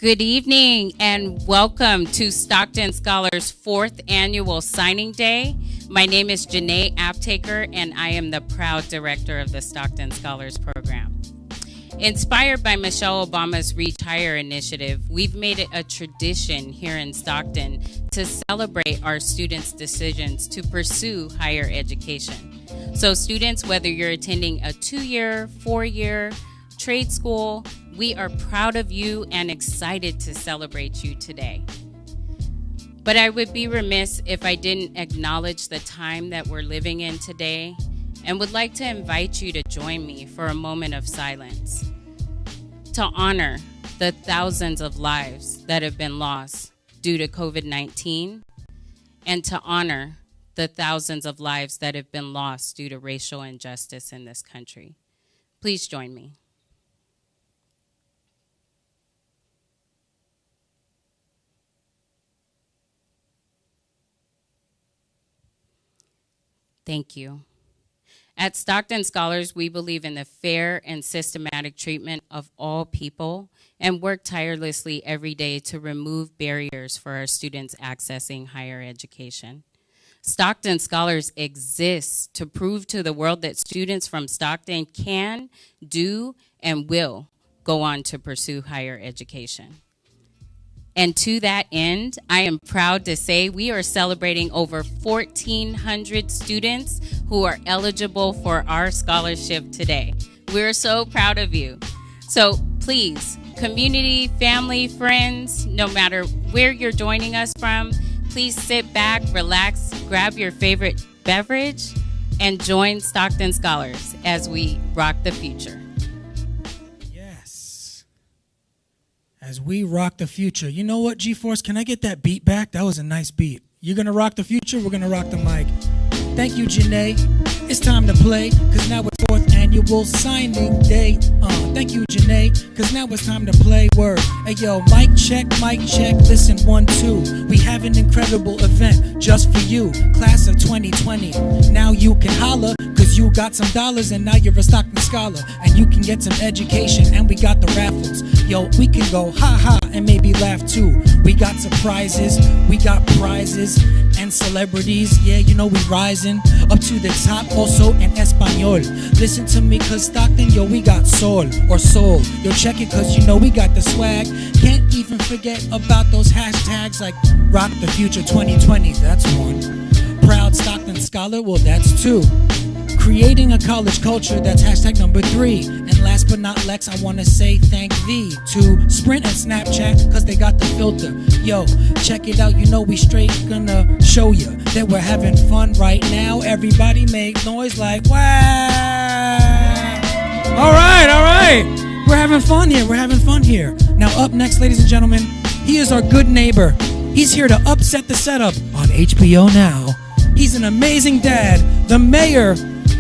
Good evening and welcome to Stockton Scholars' 4th annual signing day. My name is Janae Aptaker and I am the proud director of the Stockton Scholars program. Inspired by Michelle Obama's Reach Higher initiative, we've made it a tradition here in Stockton to celebrate our students' decisions to pursue higher education. So students, whether you're attending a 2-year, 4-year, trade school, we are proud of you and excited to celebrate you today. But I would be remiss if I didn't acknowledge the time that we're living in today and would like to invite you to join me for a moment of silence to honor the thousands of lives that have been lost due to COVID-19 and to honor the thousands of lives that have been lost due to racial injustice in this country. Please join me. Thank you. At Stockton Scholars, we believe in the fair and systematic treatment of all people and work tirelessly every day to remove barriers for our students accessing higher education. Stockton Scholars exists to prove to the world that students from Stockton can, do, and will go on to pursue higher education. And to that end, I am proud to say we are celebrating over 1,400 students who are eligible for our scholarship today. We're so proud of you. So please, community, family, friends, no matter where you're joining us from, please sit back, relax, grab your favorite beverage, and join Stockton Scholars as we rock the future. As we rock the future. You know what, G-Force? Can I get that beat back? That was a nice beat. You're going to rock the future. We're going to rock the mic. Thank you, Janae. It's time to play, because now we're 4th annual signing day. Thank you, Janae, because now it's time to play. Word. Hey, yo, mic check, listen, 1, 2. We have an incredible event just for you, class of 2020. Now you can holler, because you got some dollars, and now you're a Stockton Scholar, and you can get some education, and we got the raffles. Yo, we can go ha-ha and maybe laugh too. We got surprises, we got prizes, and celebrities. Yeah, you know we rising up to the top, also in Espanol. Listen to me, cause Stockton, yo, we got soul. Yo, check it, cause you know we got the swag. Can't even forget about those hashtags like Rock the Future 2020, that's one. Proud Stockton Scholar, well, that's 2. Creating a college culture, that's hashtag number 3. And last but not least, I want to say thank thee to Sprint and Snapchat, cause they got the filter. Yo, check it out, you know we straight gonna show you that we're having fun right now. Everybody make noise like wow. All right. We're having fun here. Now up next, ladies and gentlemen, he is our good neighbor. He's here to upset the setup on HBO Now. He's an amazing dad, the mayor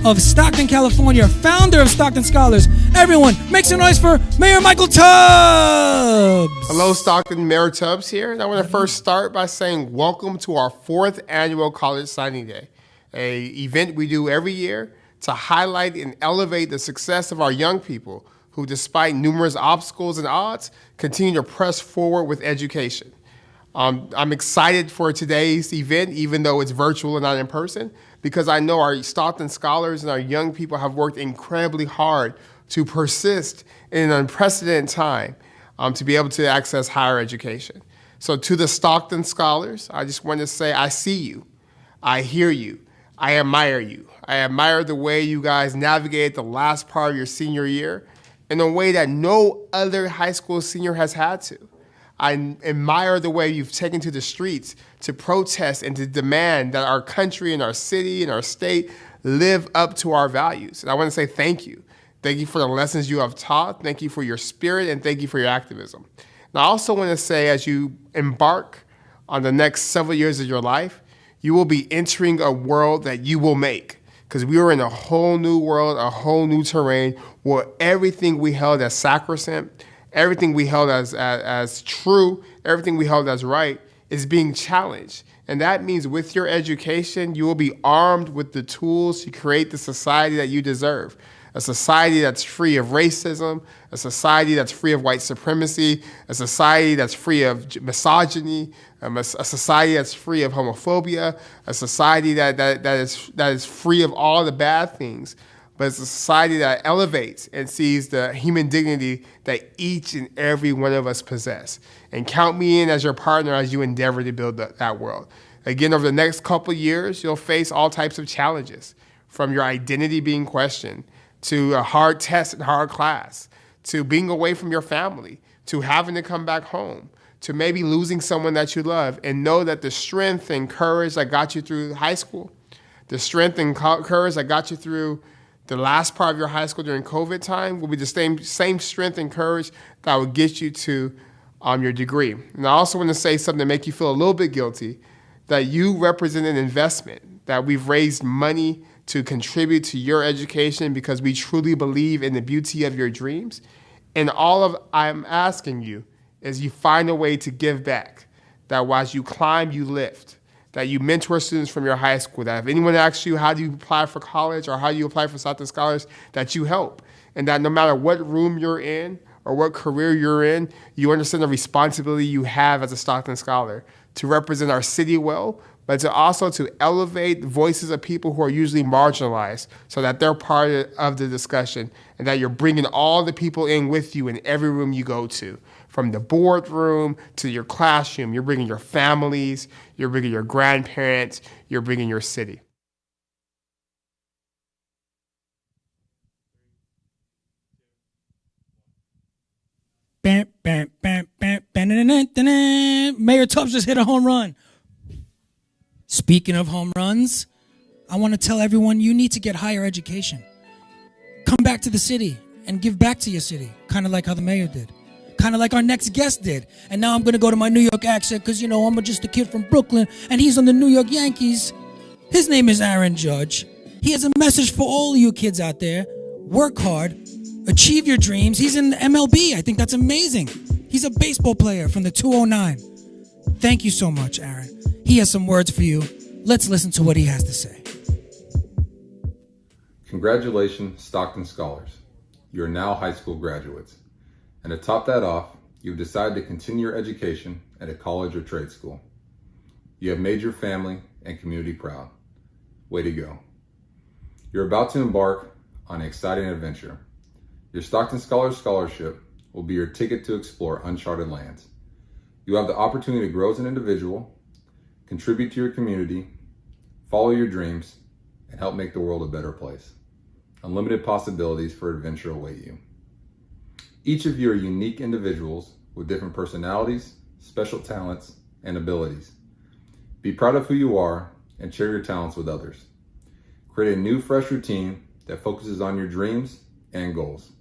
of Stockton, California, founder of Stockton Scholars. Everyone, make some noise for Mayor Michael Tubbs. Hello, Stockton. Mayor Tubbs here. And I want to first start by saying welcome to our 4th annual College Signing Day, an event we do every year to highlight and elevate the success of our young people who, despite numerous obstacles and odds, continue to press forward with education. I'm excited for today's event, even though it's virtual and not in person, because I know our Stockton Scholars and our young people have worked incredibly hard to persist in an unprecedented time to be able to access higher education. So to the Stockton Scholars, I just want to say I see you, I hear you, I admire you. I admire the way you guys navigated the last part of your senior year in a way that no other high school senior has had to. I admire the way you've taken to the streets to protest and to demand that our country and our city and our state live up to our values. And I want to say thank you. Thank you for the lessons you have taught. Thank you for your spirit, and thank you for your activism. And I also want to say, as you embark on the next several years of your life, you will be entering a world that you will make. Because we are in a whole new world, a whole new terrain, where everything we held as sacrosanct, everything we held as true, everything we held as right is being challenged. And that means with your education, you will be armed with the tools to create the society that you deserve. a society that's free of racism, a society that's free of white supremacy, a society that's free of misogyny, a society that's free of homophobia, a society that is free of all the bad things, but it's a society that elevates and sees the human dignity that each and every one of us possess. And count me in as your partner as you endeavor to build that world. Again, over the next couple of years, you'll face all types of challenges, from your identity being questioned, to a hard test and hard class, to being away from your family, to having to come back home, to maybe losing someone that you love. And know that the strength and courage that got you through high school, the strength and courage that got you through the last part of your high school during COVID time will be the same strength and courage that will get you to your degree. And I also want to say something to make you feel a little bit guilty, that you represent an investment, that we've raised money to contribute to your education because we truly believe in the beauty of your dreams. And I'm asking you is you find a way to give back, that as you climb, you lift, that you mentor students from your high school, that if anyone asks you how do you apply for college or how do you apply for Stockton Scholars, that you help. And that no matter what room you're in or what career you're in, you understand the responsibility you have as a Stockton Scholar to represent our city well, but to also to elevate voices of people who are usually marginalized so that they're part of the discussion, and that you're bringing all the people in with you in every room you go to. From the boardroom to your classroom, you're bringing your families, you're bringing your grandparents, you're bringing your city. Bam, bam, bam, bam, bam, Mayor Tubbs just hit a home run. Speaking of home runs, I want to tell everyone you need to get higher education. Come back to the city and give back to your city, kind of like how the mayor did. Kind of like our next guest did. And now I'm going to go to my New York accent because, I'm just a kid from Brooklyn and he's on the New York Yankees. His name is Ellen Junn. He has a message for all of you kids out there. Work hard. Achieve your dreams. He's in MLB. I think that's amazing. He's a baseball player from the 209. Thank you so much, Aaron. He has some words for you. Let's listen to what he has to say. Congratulations, Stockton Scholars. You are now high school graduates. And to top that off, you've decided to continue your education at a college or trade school. You have made your family and community proud. Way to go. You're about to embark on an exciting adventure. Your Stockton Scholars Scholarship will be your ticket to explore uncharted lands. You have the opportunity to grow as an individual, contribute to your community, follow your dreams, and help make the world a better place. Unlimited possibilities for adventure await you. Each of you are unique individuals with different personalities, special talents, and abilities. Be proud of who you are and share your talents with others. Create a new, fresh routine that focuses on your dreams and goals.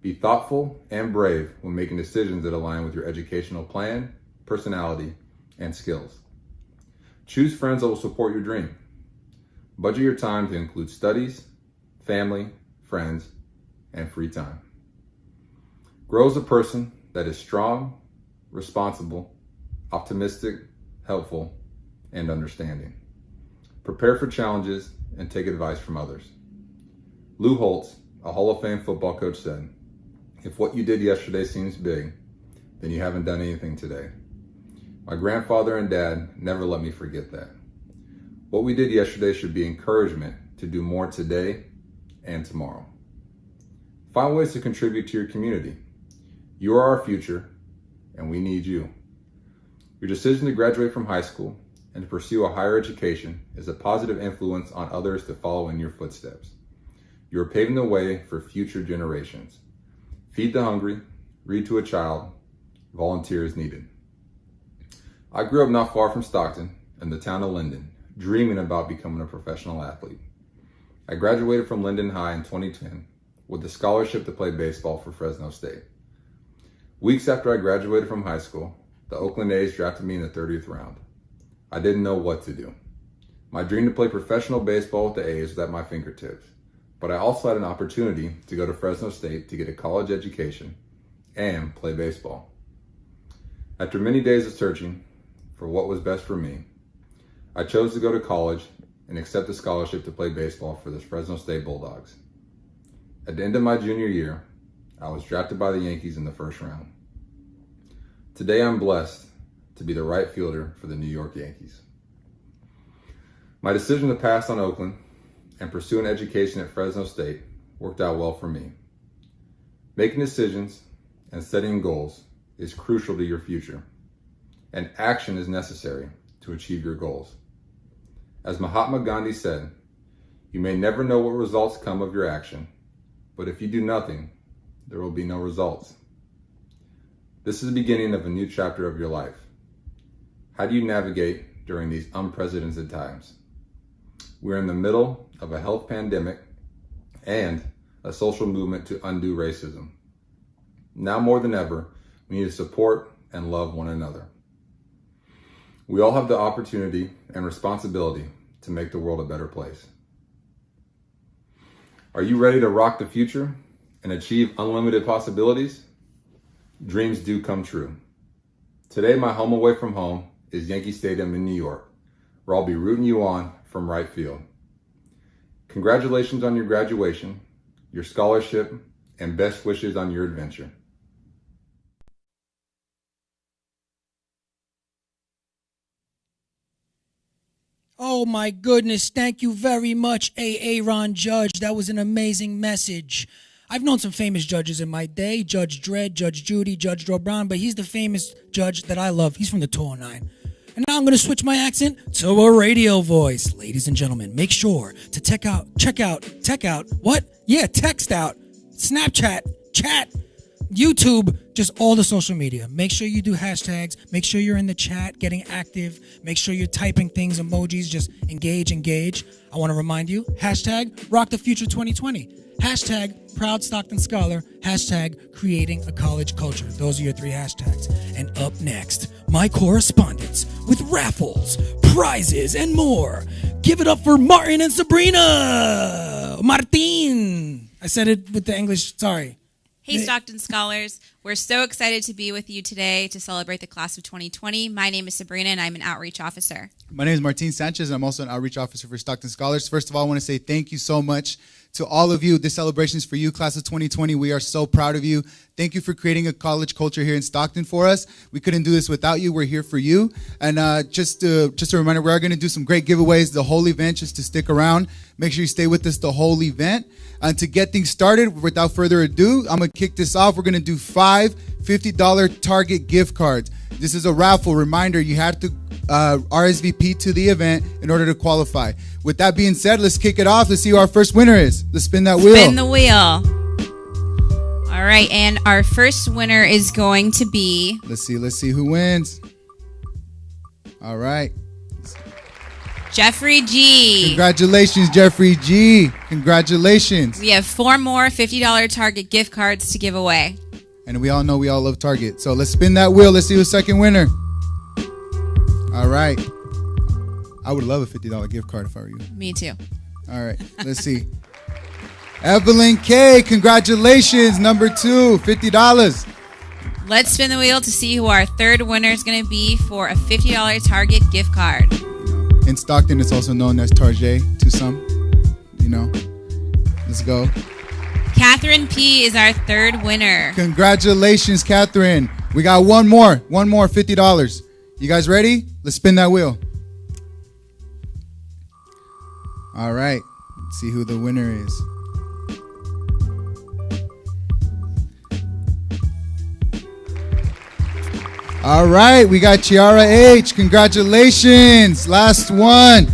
Be thoughtful and brave when making decisions that align with your educational plan, personality, and skills. Choose friends that will support your dream. Budget your time to include studies, family, friends, and free time. Grow as a person that is strong, responsible, optimistic, helpful, and understanding. Prepare for challenges and take advice from others. Lou Holtz, a Hall of Fame football coach, said, "If what you did yesterday seems big, then you haven't done anything today." My grandfather and dad never let me forget that. What we did yesterday should be encouragement to do more today and tomorrow. Find ways to contribute to your community. You are our future, and we need you. Your decision to graduate from high school and to pursue a higher education is a positive influence on others to follow in your footsteps. You are paving the way for future generations. Feed the hungry, read to a child, volunteer is needed. I grew up not far from Stockton in the town of Linden, dreaming about becoming a professional athlete. I graduated from Linden High in 2010 with a scholarship to play baseball for Fresno State. Weeks after I graduated from high school, the Oakland A's drafted me in the 30th round. I didn't know what to do. My dream to play professional baseball with the A's was at my fingertips, but I also had an opportunity to go to Fresno State to get a college education and play baseball. After many days of searching for what was best for me, I chose to go to college and accept a scholarship to play baseball for the Fresno State Bulldogs. At the end of my junior year, I was drafted by the Yankees in the first round. Today, I'm blessed to be the right fielder for the New York Yankees. My decision to pass on Oakland and pursue an education at Fresno State worked out well for me. Making decisions and setting goals is crucial to your future, and action is necessary to achieve your goals. As Mahatma Gandhi said, you may never know what results come of your action, but if you do nothing, there will be no results. This is the beginning of a new chapter of your life. How do you navigate during these unprecedented times? We're in the middle of a health pandemic and a social movement to undo racism. Now more than ever, we need to support and love one another. We all have the opportunity and responsibility to make the world a better place. Are you ready to rock the future and achieve unlimited possibilities? Dreams do come true. Today, my home away from home is Yankee Stadium in New York, where I'll be rooting you on from right field. Congratulations on your graduation, your scholarship, and best wishes on your adventure. Oh my goodness, thank you very much, Aaron Judge. That was an amazing message. I've known some famous judges in my day, Judge Dredd, Judge Judy, Judge Joe Brown, but he's the famous judge that I love. He's from the 209. And now I'm going to switch my accent to a radio voice. Ladies and gentlemen, make sure to text out, Snapchat, chat, YouTube, just all the social media. Make sure you do hashtags. Make sure you're in the chat, getting active. Make sure you're typing things, emojis, just engage. I want to remind you, hashtag Rock the Future 2020. Hashtag Proud Stockton Scholar. Hashtag Creating a College Culture. Those are your 3 hashtags. And up next, my correspondence with raffles, prizes, and more. Give it up for Martin and Sabrina. Martin. I said it with the English. Sorry. Hey, Stockton Scholars. We're so excited to be with you today to celebrate the class of 2020. My name is Sabrina, and I'm an outreach officer. My name is Martin Sanchez, and I'm also an outreach officer for Stockton Scholars. First of all, I want to say thank you so much to all of you. This celebration is for you, class of 2020. We are so proud of you. Thank you for creating a college culture here in Stockton for us. We couldn't do this without you. We're here for you. And just a reminder, we are going to do some great giveaways the whole event, just to stick around. Make sure you stay with us the whole event. And to get things started, without further ado, I'm going to kick this off. We're going to do 5 $50 Target gift cards. This is a raffle. Reminder, you have to RSVP to the event in order to qualify. With that being said, let's kick it off. Let's see who our first winner is. Let's spin that wheel. Spin the wheel. All right, and our first winner is going to be... Let's see who wins. All right. Jeffrey G. Congratulations, Jeffrey G. Congratulations. We have 4 more $50 Target gift cards to give away. And we all know we all love Target. So let's spin that wheel. Let's see who's second winner. All right. I would love a $50 gift card if I were you. Me too. All right. Let's see. Evelyn K. Congratulations. Number 2, $50. Let's spin the wheel to see who our third winner is going to be for a $50 Target gift card. In Stockton, it's also known as Target to some. Let's go. Catherine P. is our third winner. Congratulations, Catherine. We got one more $50. You guys ready? Let's spin that wheel. All right. Let's see who the winner is. All right. We got Chiara H. Congratulations. Last one.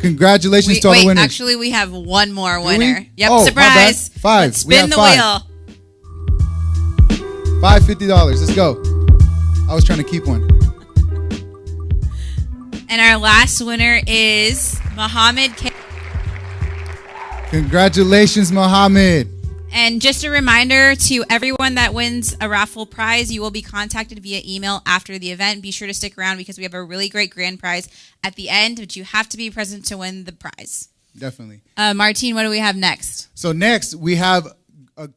Congratulations to all the winners. Actually, we have one more winner. Yep, oh, surprise. 5. Let's spin the wheel. 5 $50. Let's go. I was trying to keep one. And our last winner is Mohammed K. Congratulations, Mohammed. And just a reminder to everyone that wins a raffle prize, you will be contacted via email after the event. Be sure to stick around because we have a really great grand prize at the end, but you have to be present to win the prize. Definitely. Martine, what do we have next? So next, we have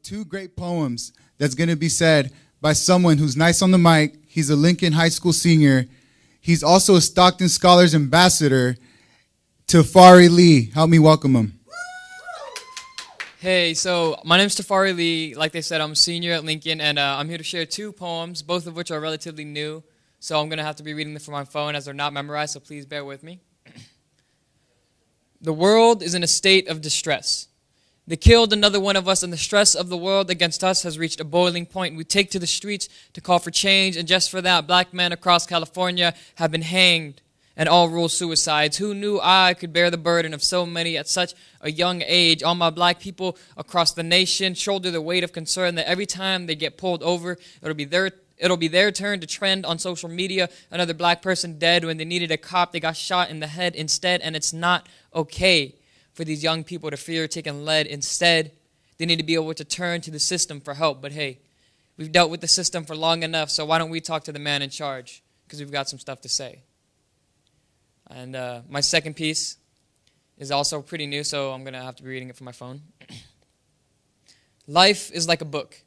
2 great poems that's going to be said by someone who's nice on the mic. He's a Lincoln High School senior. He's also a Stockton Scholars ambassador. Tafari Lee. Help me welcome him. Hey, so my name's Tafari Lee. Like they said, I'm a senior at Lincoln, and I'm here to share 2 poems, both of which are relatively new. So I'm going to have to be reading them from my phone as they're not memorized, so please bear with me. The world is in a state of distress. They killed another one of us, and the stress of the world against us has reached a boiling point. We take to the streets to call for change, and just for that, black men across California have been hanged, and all rule suicides. Who knew I could bear the burden of so many at such a young age? All my black people across the nation shoulder the weight of concern that every time they get pulled over, it'll be their turn to trend on social media. Another black person dead when they needed a cop. They got shot in the head instead, and it's not okay for these young people to fear taking lead. Instead, they need to be able to turn to the system for help. But hey, we've dealt with the system for long enough, so why don't we talk to the man in charge? Because we've got some stuff to say. And my second piece is also pretty new, so I'm going to have to be reading it from my phone. Life is like a book.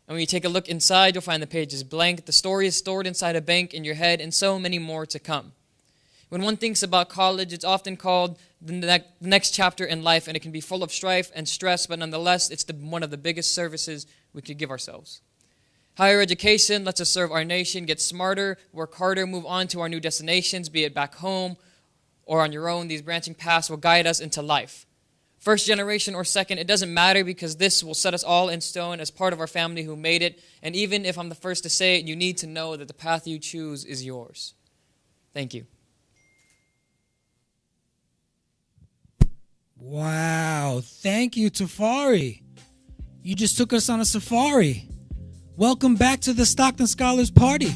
And when you take a look inside, you'll find the pages blank. The story is stored inside a bank in your head, and so many more to come. When one thinks about college, it's often called the next chapter in life, and it can be full of strife and stress, but nonetheless, it's one of the biggest services we could give ourselves. Higher education lets us serve our nation, get smarter, work harder, move on to our new destinations, be it back home or on your own. These branching paths will guide us into life. First generation or second, it doesn't matter, because this will set us all in stone as part of our family who made it. And even if I'm the first to say it, you need to know that the path you choose is yours. Thank you. Wow. Thank you, Tafari. You just took us on a safari. Welcome back to the Stockton Scholars Party.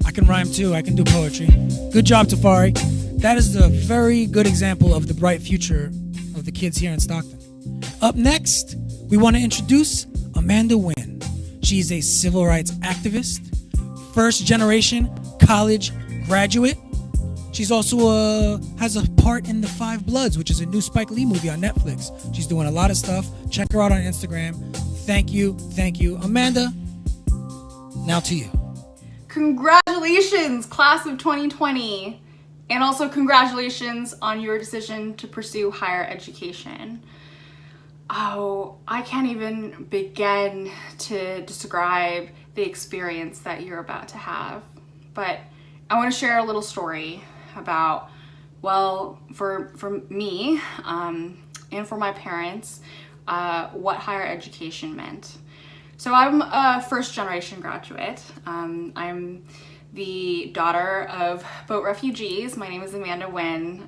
I can rhyme too. I can do poetry. Good job, Tafari. That is a very good example of the bright future of the kids here in Stockton. Up next, we want to introduce Amanda Nguyen. She's a civil rights activist, first generation college graduate. She's also has a part in The Five Bloods, which is a new Spike Lee movie on Netflix. She's doing a lot of stuff. Check her out on Instagram. Thank you. Amanda, now to you. Congratulations, class of 2020. And also congratulations on your decision to pursue higher education. Oh, I can't even begin to describe the experience that you're about to have. But I want to share a little story about, well, for me and for my parents, what higher education meant. So I'm a first generation graduate. I'm the daughter of boat refugees. My name is Amanda Nguyen.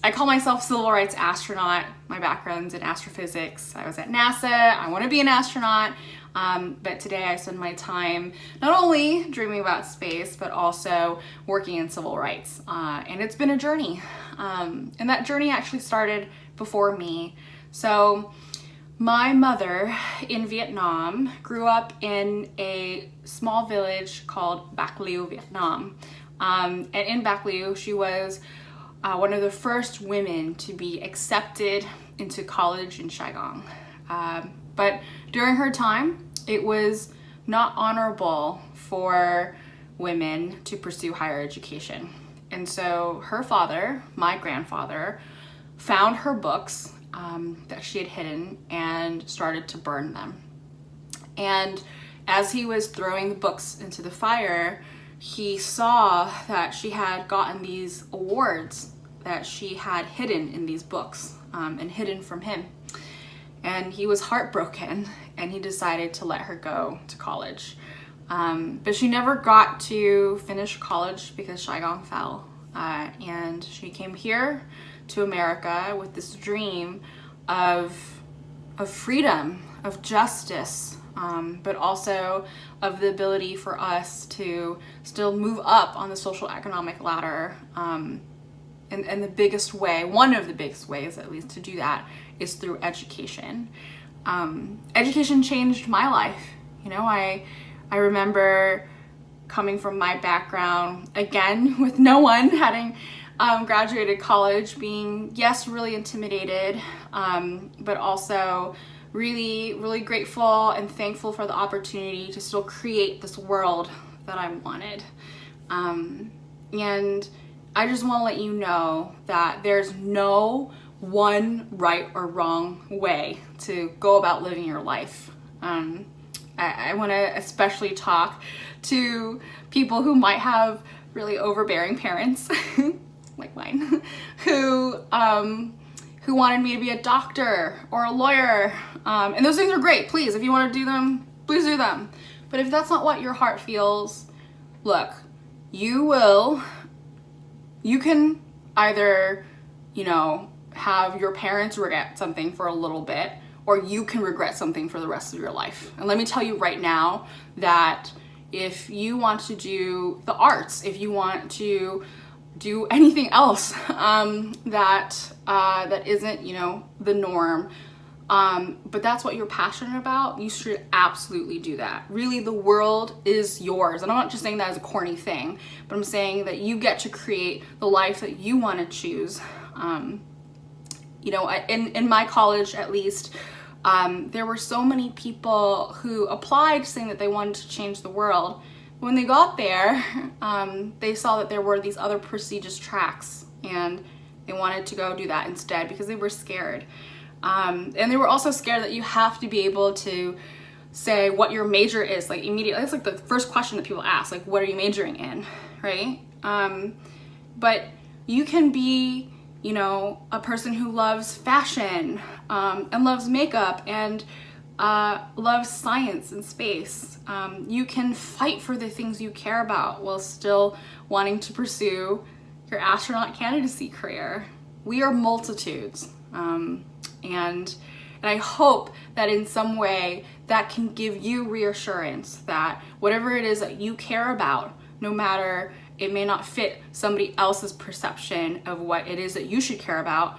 I call myself civil rights astronaut. My background's in astrophysics. I was at NASA. I want to be an astronaut. But today I spend my time not only dreaming about space, but also working in civil rights. And it's been a journey. And that journey actually started before me. So my mother in Vietnam grew up in a small village called Bac Lieu, Vietnam. And in Bac Lieu, she was one of the first women to be accepted into college in Saigon. But during her time, it was not honorable for women to pursue higher education. And so her father, my grandfather, found her books that she had hidden and started to burn them. And as he was throwing the books into the fire, he saw that she had gotten these awards that she had hidden in these books and hidden from him. And he was heartbroken, and he decided to let her go to college. But she never got to finish college because Saigon fell. And she came here to America with this dream of freedom, of justice, but also of the ability for us to still move up on the social economic ladder. And the biggest way, one of the biggest ways at least to do that, is through education. Education changed my life. You know, I remember coming from my background, again, with no one having graduated college, being, yes, really intimidated, but also really, really grateful and thankful for the opportunity to still create this world that I wanted. And I just want to let you know that there's no one right or wrong way to go about living your life. I want to especially talk to people who might have really overbearing parents, like mine, who wanted me to be a doctor or a lawyer. And those things are great. Please, if you want to do them, please do them. But if that's not what your heart feels, look, you can either, have your parents regret something for a little bit, or you can regret something for the rest of your life. And let me tell you right now that if you want to do the arts, if you want to do anything else that isn't, the norm, but that's what you're passionate about, you should absolutely do that. Really, the world is yours. And I'm not just saying that as a corny thing, but I'm saying that you get to create the life that you want to choose. In my college, at least, there were so many people who applied saying that they wanted to change the world. When they got there, they saw that there were these other prestigious tracks, and they wanted to go do that instead because they were scared. And they were also scared that you have to be able to say what your major is, like immediately. It's like the first question that people ask, like, what are you majoring in, right? But you can be, a person who loves fashion and loves makeup and loves science and space. You can fight for the things you care about while still wanting to pursue your astronaut candidacy career. We are multitudes. And I hope that in some way that can give you reassurance that whatever it is that you care about, no matter it may not fit somebody else's perception of what it is that you should care about,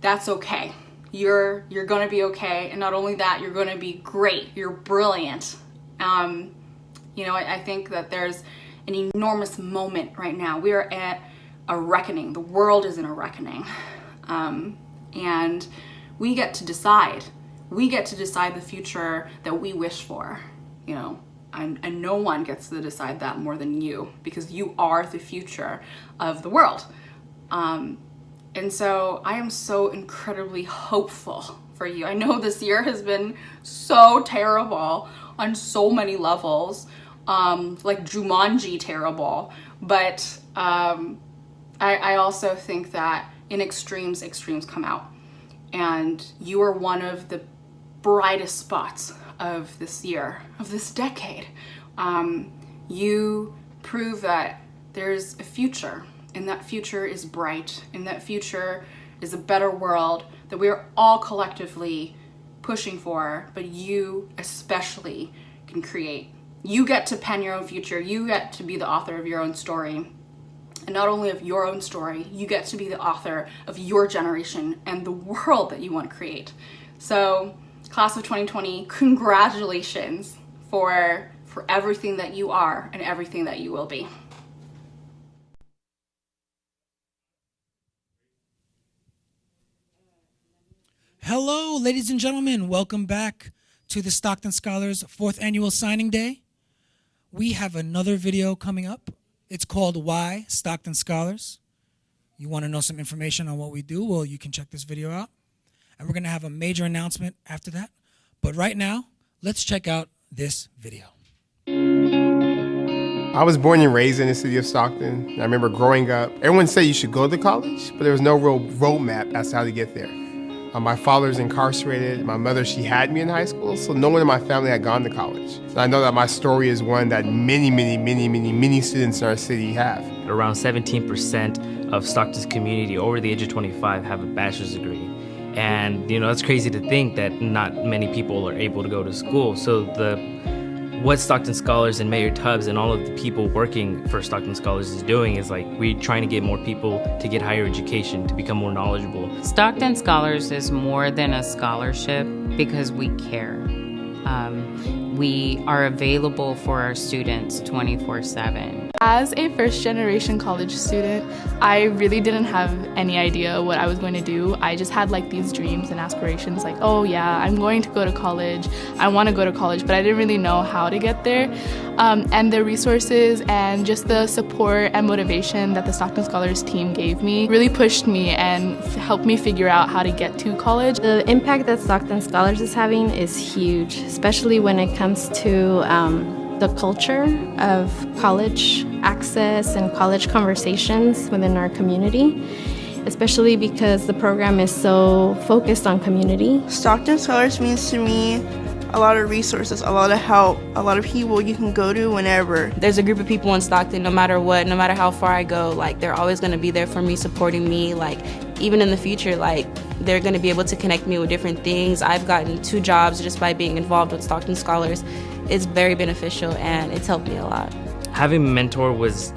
that's okay. You're gonna be okay, and not only that, you're gonna be great. You're brilliant. I think that there's an enormous moment right now. We are at a reckoning. The world is in a reckoning. And we get to decide. We get to decide the future that we wish for, and no one gets to decide that more than you, because you are the future of the world. And so I am so incredibly hopeful for you. I know this year has been so terrible on so many levels, like Jumanji terrible, but I also think that in extremes come out. And you are one of the brightest spots of this year, of this decade. You prove that there's a future, and that future is bright, and that future is a better world that we are all collectively pushing for, but you especially can create. You get to pen your own future. You get to be the author of your own story. And not only of your own story, you get to be the author of your generation and the world that you want to create. So, class of 2020, congratulations for everything that you are and everything that you will be. Hello, ladies and gentlemen. Welcome back to the Stockton Scholars 4th Annual Signing Day. We have another video coming up. It's called Why Stockton Scholars. You want to know some information on what we do? Well, you can check this video out. And we're going to have a major announcement after that. But right now, let's check out this video. I was born and raised in the city of Stockton. I remember growing up, everyone said you should go to college, but there was no real roadmap as to how to get there. My father's incarcerated. My mother, she had me in high school, so no one in my family had gone to college. So I know that my story is one that many students in our city have. Around 17% of Stockton's community over the age of 25 have a bachelor's degree. And, it's crazy to think that not many people are able to go to school. So what Stockton Scholars and Mayor Tubbs and all of the people working for Stockton Scholars is doing is we're trying to get more people to get higher education, to become more knowledgeable. Stockton Scholars is more than a scholarship because we care. We are available for our students 24/7. As a first-generation college student, I really didn't have any idea what I was going to do. I just had these dreams and aspirations oh yeah, I'm going to go to college. I want to go to college, but I didn't really know how to get there. and the resources and just the support and motivation that the Stockton Scholars team gave me really pushed me and helped me figure out how to get to college. The impact that Stockton Scholars is having is huge, especially when it comes to the culture of college access and college conversations within our community, especially because the program is so focused on community. Stockton Scholars means to me a lot of resources, a lot of help, a lot of people you can go to whenever. There's a group of people in Stockton, no matter what, no matter how far I go, like they're always going to be there for me, supporting me. Like even in the future, like they're going to be able to connect me with different things. I've gotten 2 jobs just by being involved with Stockton Scholars. It's very beneficial and it's helped me a lot. Having a mentor was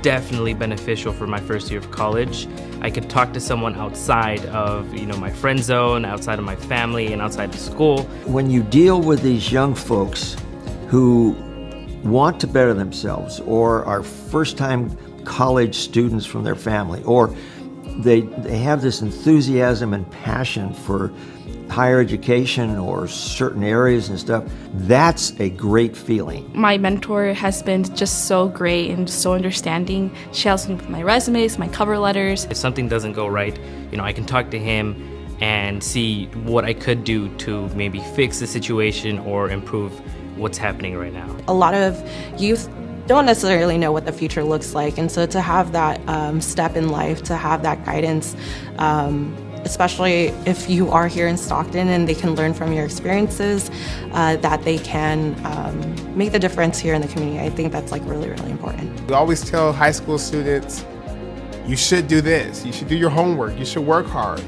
definitely beneficial for my first year of college. I could talk to someone outside of, my friend zone, outside of my family, and outside of school. When you deal with these young folks who want to better themselves, or are first-time college students from their family, or they have this enthusiasm and passion for higher education or certain areas and stuff, that's a great feeling. My mentor has been just so great and so understanding. She helps me with my resumes, my cover letters. If something doesn't go right, I can talk to him and see what I could do to maybe fix the situation or improve what's happening right now. A lot of youth don't necessarily know what the future looks like, and so to have that step in life, to have that guidance, especially if you are here in Stockton and they can learn from your experiences, that they can make the difference here in the community. I think that's really, really important. We always tell high school students, you should do this, you should do your homework, you should work hard.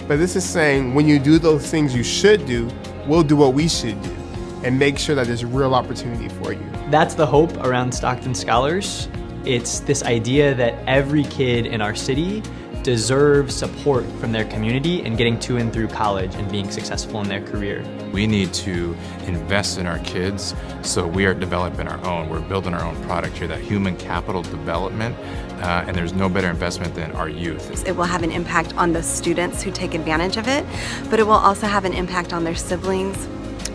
But this is saying when you do those things you should do, we'll do what we should do and make sure that there's a real opportunity for you. That's the hope around Stockton Scholars. It's this idea that every kid in our city deserve support from their community in getting to and through college and being successful in their career. We need to invest in our kids, so we are developing our own. We're building our own product here, that human capital development, and there's no better investment than our youth. It will have an impact on those students who take advantage of it, but it will also have an impact on their siblings,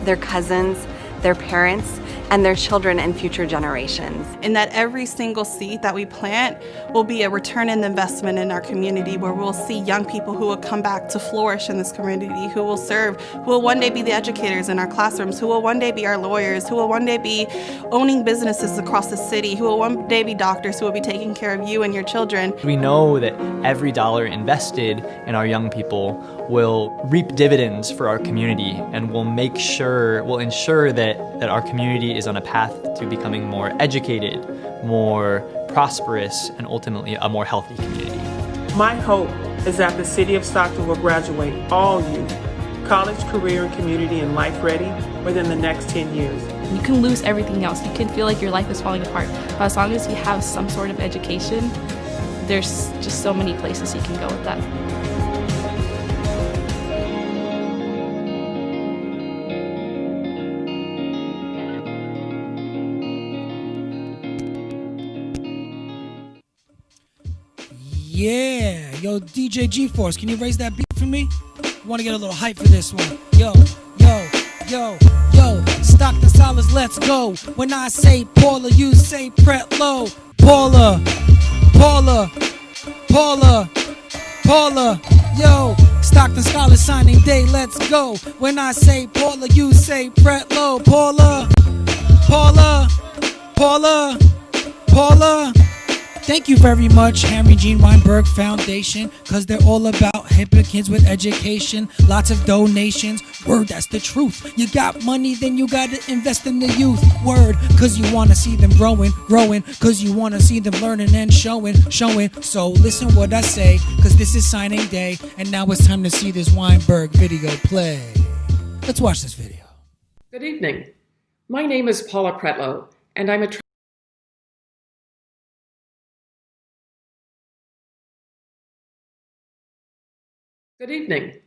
their cousins, their parents, and their children and future generations. And that every single seed that we plant will be a return in investment in our community, where we'll see young people who will come back to flourish in this community, who will serve, who will one day be the educators in our classrooms, who will one day be our lawyers, who will one day be owning businesses across the city, who will one day be doctors who will be taking care of you and your children. We know that every dollar invested in our young people will reap dividends for our community, and will ensure that our community is on a path to becoming more educated, more prosperous, and ultimately a more healthy community. My hope is that the City of Stockton will graduate all youth, college, career, and community, and life ready within the next 10 years. You can lose everything else. You can feel like your life is falling apart. But as long as you have some sort of education, there's just so many places you can go with that. Yeah, yo, DJ G-Force, can you raise that beat for me? I want to get a little hype for this one. Yo, Stockton Scholars, let's go. When I say Paula, you say Pretlow. Paula, yo, Stockton Scholars signing day, let's go. When I say Paula, you say Pretlow. Paula. Thank you very much, Henry Jean Weinberg Foundation, because they're all about helping kids with education. Lots of donations. Word, that's the truth. You got money, then you got to invest in the youth. Word, because you want to see them growing, because you want to see them learning and showing. So listen what I say, because this is signing day, and now it's time to see this Weinberg video play. Let's watch this video. Good evening. My name is Paula Pretlow, and I'm a Good evening.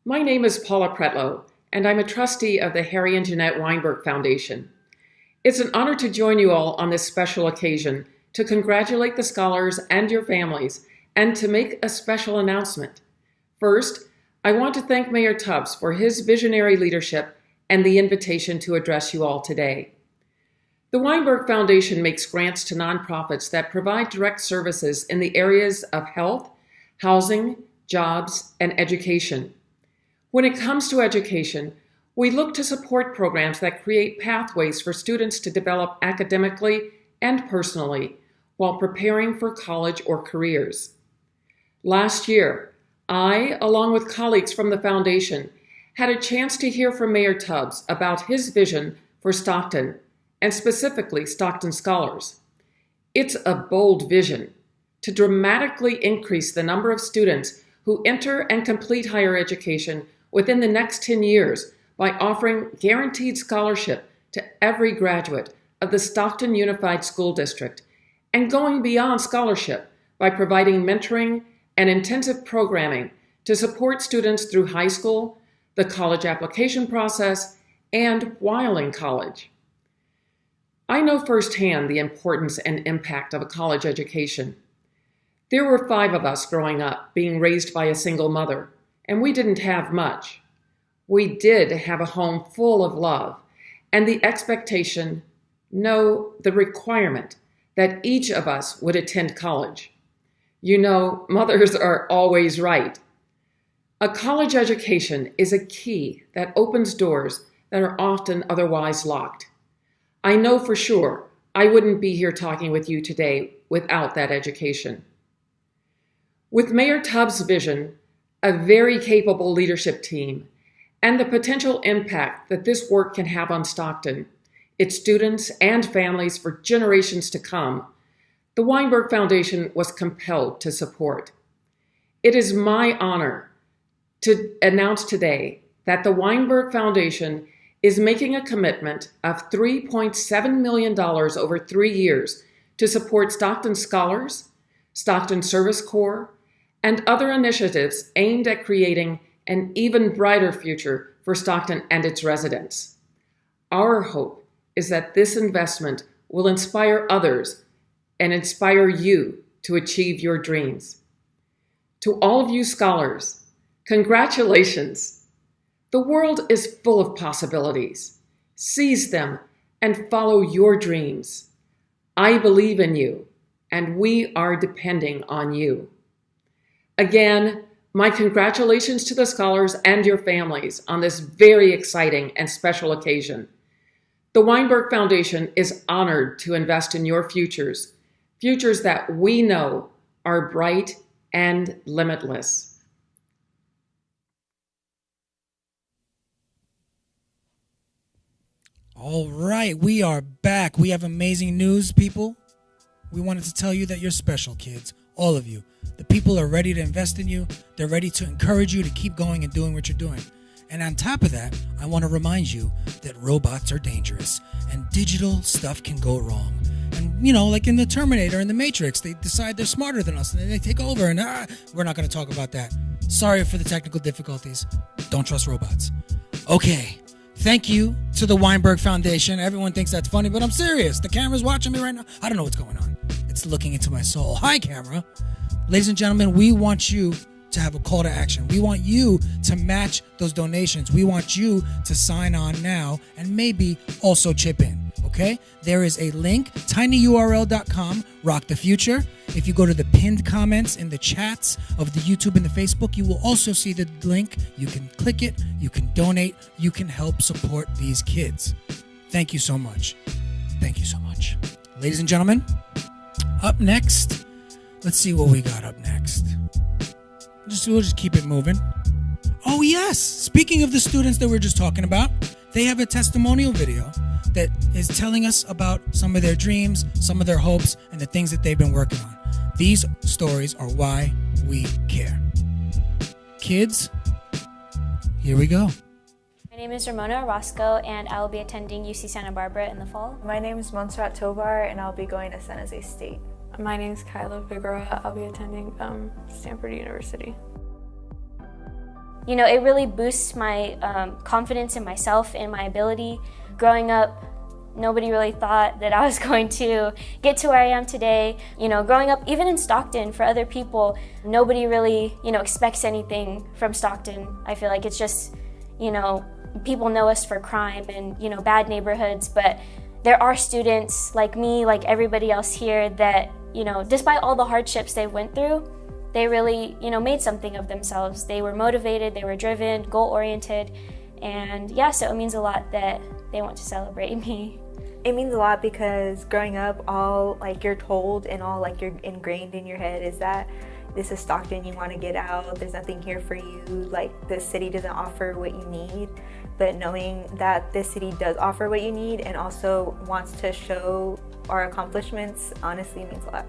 My name is Paula Pretlow, and I'm a trustee of the Harry and Jeanette Weinberg Foundation. It's an honor to join you all on this special occasion to congratulate the scholars and your families, and to make a special announcement. First, I want to thank Mayor Tubbs for his visionary leadership and the invitation to address you all today. The Weinberg Foundation makes grants to nonprofits that provide direct services in the areas of health, housing, jobs, and education. When it comes to education, we look to support programs that create pathways for students to develop academically and personally while preparing for college or careers. Last year, I, along with colleagues from the foundation, had a chance to hear from Mayor Tubbs about his vision for Stockton, and specifically Stockton Scholars. It's a bold vision to dramatically increase the number of students who enter and complete higher education within the next 10 years by offering guaranteed scholarship to every graduate of the Stockton Unified School District, and going beyond scholarship by providing mentoring and intensive programming to support students through high school, the college application process, and while in college. I know firsthand the importance and impact of a college education. There were 5 of us growing up, being raised by a single mother, and we didn't have much. We did have a home full of love and the expectation, no, the requirement, that each of us would attend college. You know, mothers are always right. A college education is a key that opens doors that are often otherwise locked. I know for sure I wouldn't be here talking with you today without that education. With Mayor Tubbs' vision, a very capable leadership team, and the potential impact that this work can have on Stockton, its students and families for generations to come, the Weinberg Foundation was compelled to support. It is my honor to announce today that the Weinberg Foundation is making a commitment of $3.7 million over 3 years to support Stockton Scholars, Stockton Service Corps, and other initiatives aimed at creating an even brighter future for Stockton and its residents. Our hope is that this investment will inspire others and inspire you to achieve your dreams. To all of you scholars, congratulations. The world is full of possibilities. Seize them and follow your dreams. I believe in you, and we are depending on you. Again, my congratulations to the scholars and your families on this very exciting and special occasion. The Weinberg Foundation is honored to invest in your futures, futures that we know are bright and limitless. All right, we are back. We have amazing news, people. We wanted to tell you that you're special, kids. All of you. The people are ready to invest in you. They're ready to encourage you to keep going and doing what you're doing. And on top of that, I want to remind you that robots are dangerous and digital stuff can go wrong. And, you know, like in the Terminator and the Matrix, they decide they're smarter than us and then they take over and we're not going to talk about that. Sorry for the technical difficulties. Don't trust robots. Okay. Thank you to the Weinberg Foundation. Everyone thinks that's funny, but I'm serious. The camera's watching me right now. I don't know what's going on. It's looking into my soul. Hi, camera. Ladies and gentlemen, we want you to have a call to action. We want you to match those donations. We want you to sign on now and maybe also chip in, okay? There is a link, tinyurl.com, rock the future. If you go to the pinned comments in the chats of the YouTube and the Facebook, you will also see the link. You can click it, you can donate, you can help support these kids. Thank you so much. Thank you so much. Ladies and gentlemen, up next, let's see what we got up next. We'll just keep it moving. Oh yes, speaking of the students that we were just talking about, they have a testimonial video that is telling us about some of their dreams, some of their hopes, and the things that they've been working on. These stories are why we care. Kids, here we go. My name is Ramona Orozco, and I will be attending UC Santa Barbara in the fall. My name is Montserrat Tovar, and I'll be going to San Jose State. My name is Kyla Figueroa. I'll be attending Stanford University. You know, it really boosts my confidence in myself and my ability. Growing up, nobody really thought that I was going to get to where I am today. You know, growing up, even in Stockton, for other people, nobody really, expects anything from Stockton. I feel like it's just, people know us for crime and, bad neighborhoods, but there are students like me, like everybody else here, that, you know, despite all the hardships they went through, they really, you know, made something of themselves. They were motivated, they were driven, goal-oriented, and yeah, so it means a lot that they want to celebrate me. It means a lot because growing up, all like you're told and all like you're ingrained in your head is that this is Stockton, you want to get out, there's nothing here for you, like the city doesn't offer what you need. But knowing that this city does offer what you need and also wants to show our accomplishments honestly means a lot.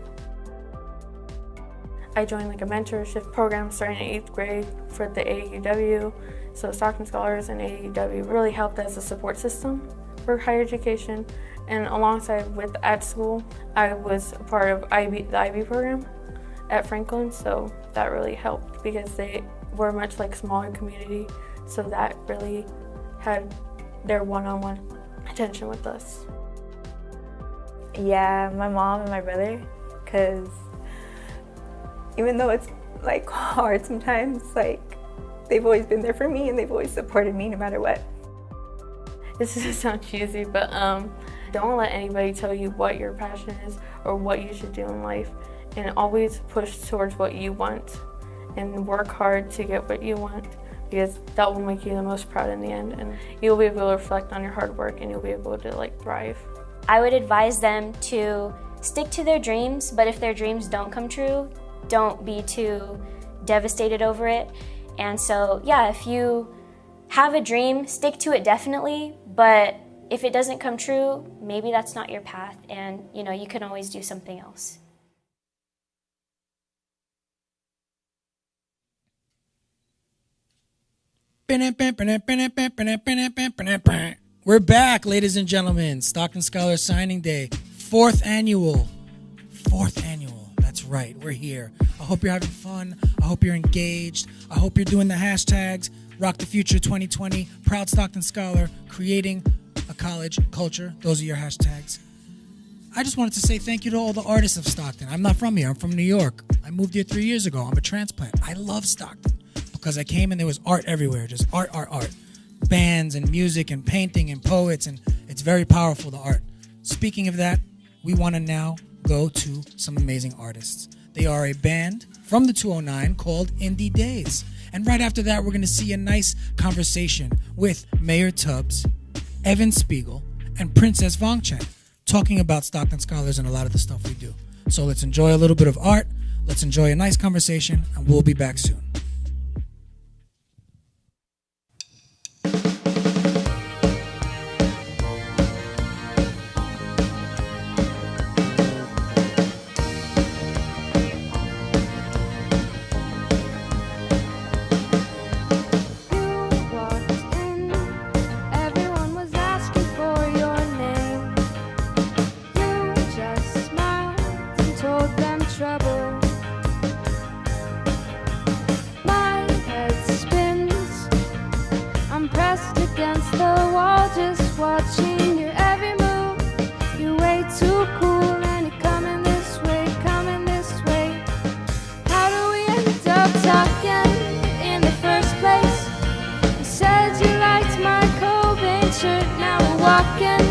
I joined like a mentorship program starting in 8th grade for the AUW. So Stockton Scholars and AUW really helped as a support system for higher education. And alongside with at school, I was a part of the IB program at Franklin. So that really helped because they were much like smaller community. So that really had their one-on-one attention with us. Yeah, my mom and my brother, because even though it's like hard sometimes, like they've always been there for me and they've always supported me no matter what. This is gonna sound cheesy, but don't let anybody tell you what your passion is or what you should do in life, and always push towards what you want and work hard to get what you want, because that will make you the most proud in the end, and you'll be able to reflect on your hard work and you'll be able to like thrive. I would advise them to stick to their dreams, but if their dreams don't come true, don't be too devastated over it. And so, yeah, if you have a dream, stick to it definitely, but if it doesn't come true, maybe that's not your path, and you know, you can always do something else. We're back, ladies and gentlemen. Stockton Scholars Signing Day, 4th annual. 4th annual. That's right, we're here. I hope you're having fun. I hope you're engaged. I hope you're doing the hashtags. Rock the Future 2020, Proud Stockton Scholar, creating a college culture. Those are your hashtags. I just wanted to say thank you to all the artists of Stockton. I'm not from here. I'm from New York. I moved here 3 years ago. I'm a transplant. I love Stockton because I came and there was art everywhere. Just art, art, art. Bands and music and painting and poets, and it's very powerful, the art. Speaking of that, we want to now go to some amazing artists. They are a band from the 209 called Indie Days. And right after that, we're going to see a nice conversation with Mayor Tubbs, Evan Spiegel, and Princess Vongchen talking about Stockton Scholars and a lot of the stuff we do. So let's enjoy a little bit of art, let's enjoy a nice conversation, and we'll be back soon. Watching your every move, you're way too cool, and you're coming this way, coming this way. How do we end up talking in the first place? You said you liked my Cobain shirt, now we're walking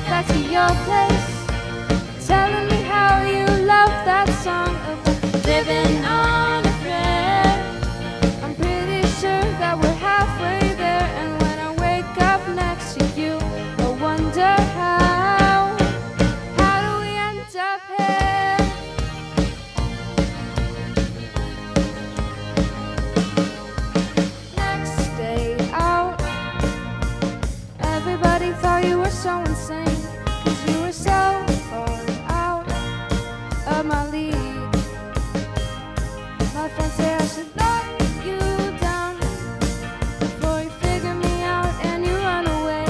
back to your place, telling me how you love that song of living on a prayer. I'm pretty sure that we're halfway there, and when I wake up next to you, how do we end up here? Next day out, everybody thought you were so insane, 'cause you were so far out of my league. My friends say I should let you down before you figure me out and you run away.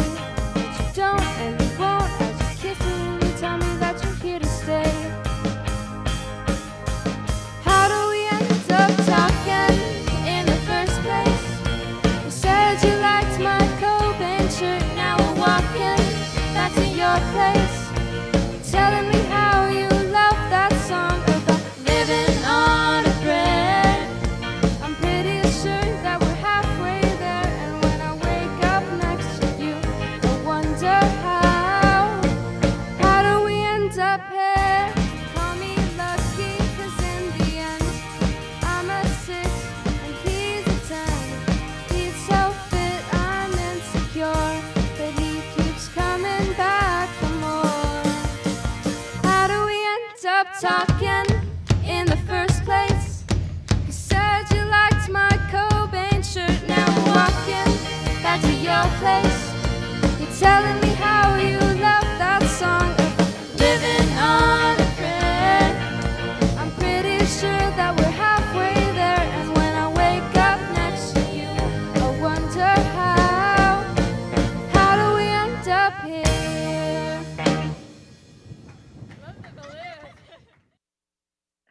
But you don't and you won't, as you kiss me, you tell me that you're here to stay. How do we end up talking in the first place? You said you liked my Cobain shirt, now we're walking back to your place, telling me how you love that song about living on a prayer. talking in the first place. You said you liked my Cobain shirt. Now I'm walking back to your place. You're telling me how you love that song of living on a prayer. I'm pretty sure that we're halfway there, and when I wake up next to you, I wonder how do we end up here?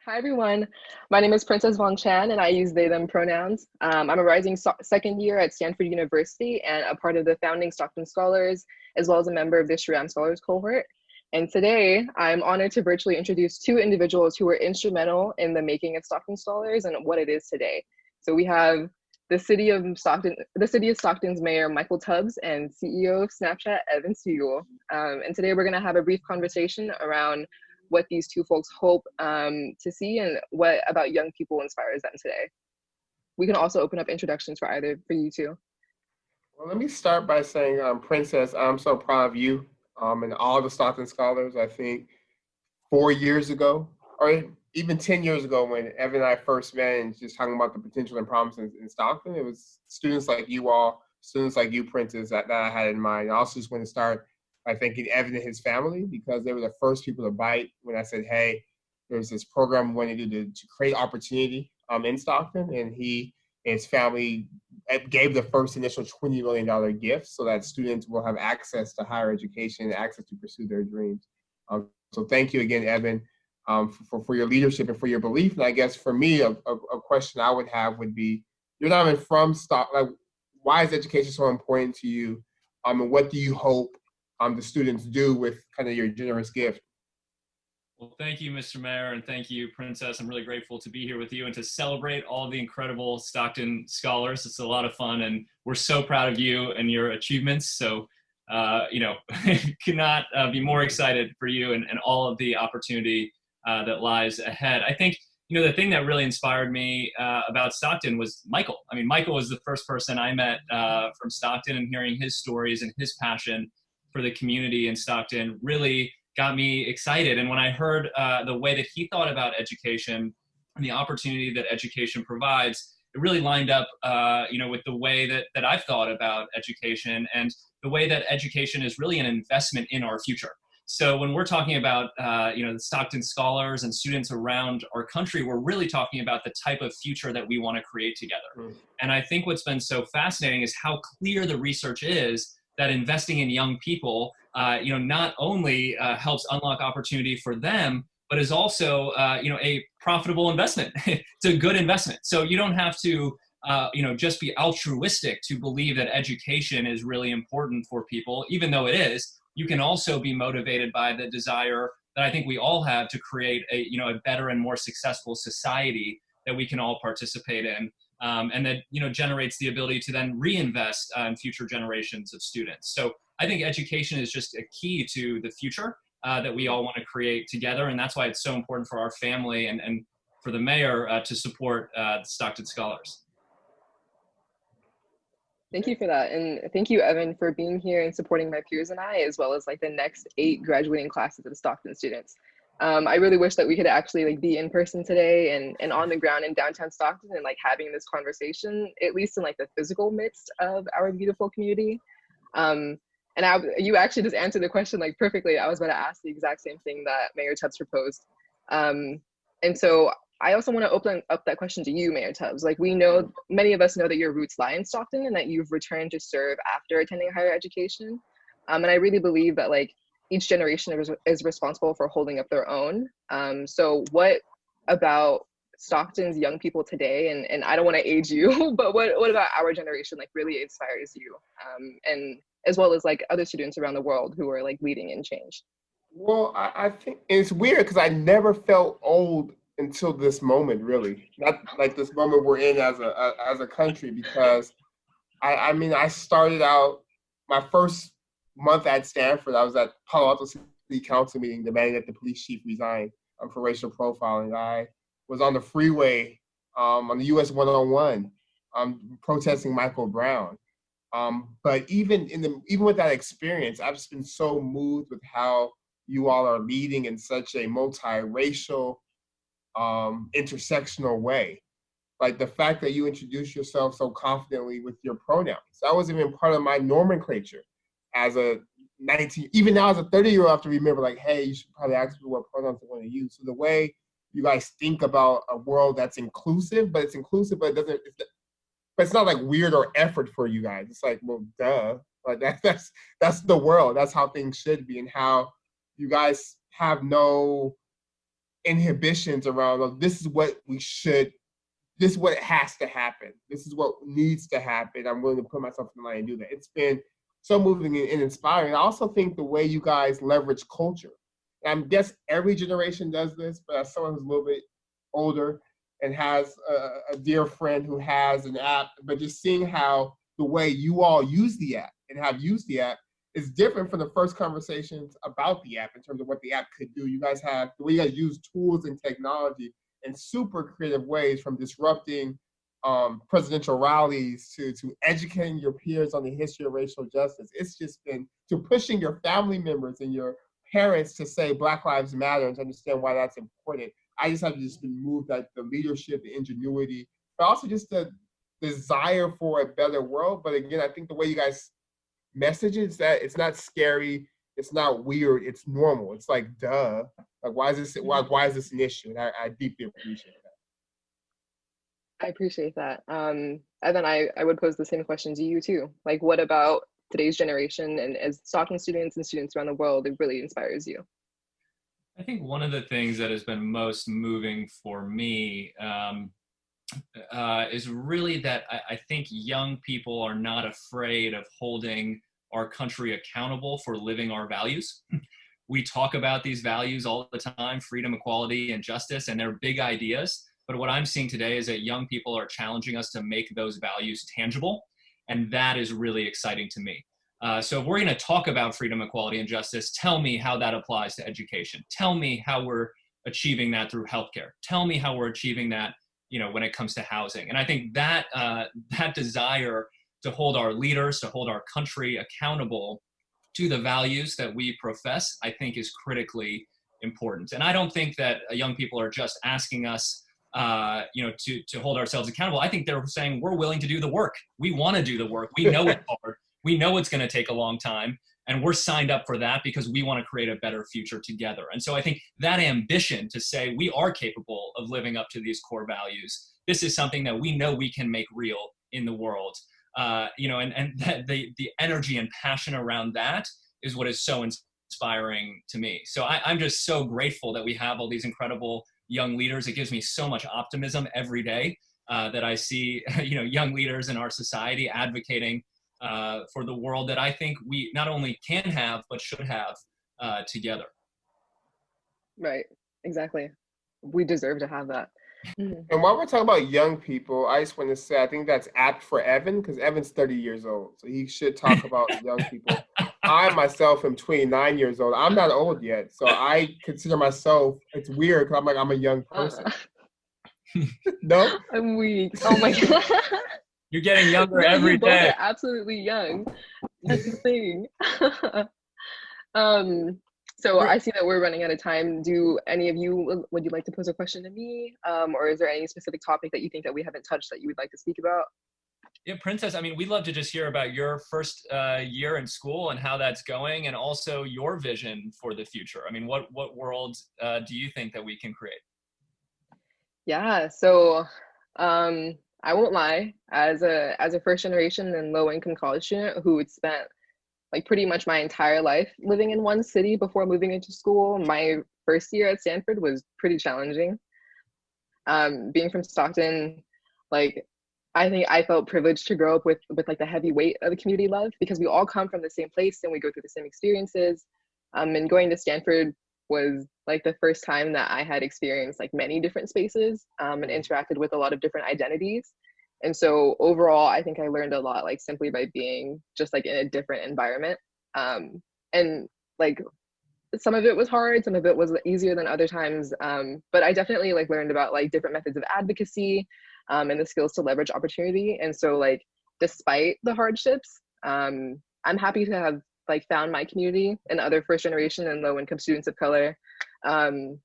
Hi everyone, my name is Princess Von Chan and I use they them pronouns. I'm a rising second year at Stanford University and a part of the founding Stockton Scholars, as well as a member of the Shriram Scholars cohort. And today I'm honored to virtually introduce two individuals who were instrumental in the making of Stockton Scholars and what it is today. So we have the city of Stockton's Mayor Michael Tubbs and CEO of Snapchat Evan Siegel. And today we're gonna have a brief conversation around what these two folks hope to see and what about young people inspires them today. We can also open up introductions for you two. Well, let me start by saying, Princess, I'm so proud of you and all the Stockton Scholars. I think 4 years ago, or even 10 years ago when Evan and I first met and just talking about the potential and promise in Stockton, it was students like you all, students like you, Princess, that I had in mind. I also just want to start by thanking Evan and his family because they were the first people to bite when I said, hey, there's this program we want to do to create opportunity in Stockton. And he and his family gave the first initial $20 million gift so that students will have access to higher education and access to pursue their dreams. So thank you again, Evan, for your leadership and for your belief. And I guess for me, a question I would have would be, you're not even from Stockton. Like, why is education so important to you? And what do you hope the students do with kind of your generous gift? Well, thank you, Mr. Mayor, and thank you, Princess. I'm really grateful to be here with you and to celebrate all the incredible Stockton Scholars. It's a lot of fun, and we're so proud of you and your achievements. So, could not be more excited for you and all of the opportunity that lies ahead. I think, the thing that really inspired me about Stockton was Michael. I mean, Michael was the first person I met from Stockton, and hearing his stories and his passion for the community in Stockton really got me excited. And when I heard the way that he thought about education and the opportunity that education provides, it really lined up, with the way that I've thought about education and the way that education is really an investment in our future. So when we're talking about, the Stockton Scholars and students around our country, we're really talking about the type of future that we want to create together. And I think what's been so fascinating is how clear the research is that investing in young people, not only helps unlock opportunity for them, but is also, a profitable investment. It's a good investment. So you don't have to, just be altruistic to believe that education is really important for people, even though it is. You can also be motivated by the desire that I think we all have to create a better and more successful society that we can all participate in. And that generates the ability to then reinvest in future generations of students. So I think education is just a key to the future that we all want to create together, and that's why it's so important for our family and for the mayor to support the Stockton Scholars. Thank you for that, and thank you, Evan, for being here and supporting my peers and I, as well as the next 8 graduating classes of Stockton students. I really wish that we could actually be in person today and on the ground in downtown Stockton and having this conversation, at least in the physical midst of our beautiful community. You actually just answered the question perfectly. I was about to ask the exact same thing that Mayor Tubbs proposed. And so I also want to open up that question to you, Mayor Tubbs. We know, many of us know that your roots lie in Stockton and that you've returned to serve after attending higher education. And I really believe that each generation is responsible for holding up their own. So what about Stockton's young people today, and I don't want to age you, but what about our generation really inspires you, and as well as other students around the world who are leading in change? Well, I think it's weird because I never felt old until this moment, really. Not this moment we're in as a country, because I started out my first month at Stanford. I was at Palo Alto City Council meeting demanding that the police chief resign for racial profiling. I was on the freeway on the US 101 protesting Michael Brown. But even with that experience, I've just been so moved with how you all are leading in such a multiracial, intersectional way. Like the fact that you introduce yourself so confidently with your pronouns. That wasn't even part of my nomenclature as a 19, even now as a 30-year-old, I have to remember, like, hey, you should probably ask people what pronouns they want to use. So the way you guys think about a world that's inclusive, but it's inclusive, but but it's not like weird or effort for you guys. It's like, well, duh. Like that's the world. That's how things should be, and how you guys have no inhibitions around, well, this is what we should, this is what has to happen. This is what needs to happen. I'm willing to put myself in the line and do that. It's been so moving and inspiring. I also think the way you guys leverage culture. And I guess every generation does this, but as someone who's a little bit older and has a dear friend who has an app, but just seeing how the way you all use the app and have used the app is different from the first conversations about the app in terms of what the app could do. You guys have, the way you guys use tools and technology in super creative ways, from disrupting presidential rallies to educating your peers on the history of racial justice. It's just been, to pushing your family members and your parents to say Black Lives Matter and to understand why that's important. I just have just been moved at the leadership, the ingenuity, but also just the desire for a better world. But again, I think the way you guys message it is that it's not scary, it's not weird, it's normal. It's like, duh. Like, why is this an issue? And I deeply appreciate that. I appreciate that. And then I would pose the same question to you too. Like, what about today's generation and as Stockton students and students around the world, it really inspires you? I think one of the things that has been most moving for me is really that I think young people are not afraid of holding our country accountable for living our values. We talk about these values all the time, freedom, equality, and justice, and they're big ideas. But what I'm seeing today is that young people are challenging us to make those values tangible. And that is really exciting to me. So if we're going to talk about freedom, equality, and justice, tell me how that applies to education. Tell me how we're achieving that through healthcare. Tell me how we're achieving that, when it comes to housing. And I think that that desire to hold our leaders, to hold our country accountable to the values that we profess, I think is critically important. And I don't think that young people are just asking us, to hold ourselves accountable. I think they're saying we're willing to do the work. We want to do the work. We know it's hard. We know it's going to take a long time. And we're signed up for that because we want to create a better future together. And so I think that ambition to say we are capable of living up to these core values, this is something that we know we can make real in the world. And that the energy and passion around that is what is so inspiring to me. So I'm just so grateful that we have all these incredible young leaders. It gives me so much optimism every day that I see, young leaders in our society advocating for the world that I think we not only can have, but should have together. Right, exactly. We deserve to have that. And while we're talking about young people, I just want to say, I think that's apt for Evan, because Evan's 30 years old. So he should talk about young people. I myself am 29 years old. I'm not old yet. So I consider myself, it's weird because I'm a young person. No? I'm weak. Oh my God. You're getting younger every day. Both are absolutely young. That's the thing. So I see that we're running out of time. Do any of you, would you like to pose a question to me? Or is there any specific topic that you think that we haven't touched that you would like to speak about? Yeah, Princess, we'd love to just hear about your first year in school and how that's going, and also your vision for the future. What world do you think that we can create? Yeah, so I won't lie, as a first generation and low income college student who had spent pretty much my entire life living in one city before moving into school, my first year at Stanford was pretty challenging. Being from Stockton, I think I felt privileged to grow up with the heavy weight of the community love, because we all come from the same place and we go through the same experiences. And going to Stanford was the first time that I had experienced many different spaces and interacted with a lot of different identities. And so overall, I think I learned a lot, simply by being just in a different environment. And some of it was hard, some of it was easier than other times. But I definitely learned about different methods of advocacy and the skills to leverage opportunity. And so despite the hardships, I'm happy to have like found my community and other first generation and low income students of color. And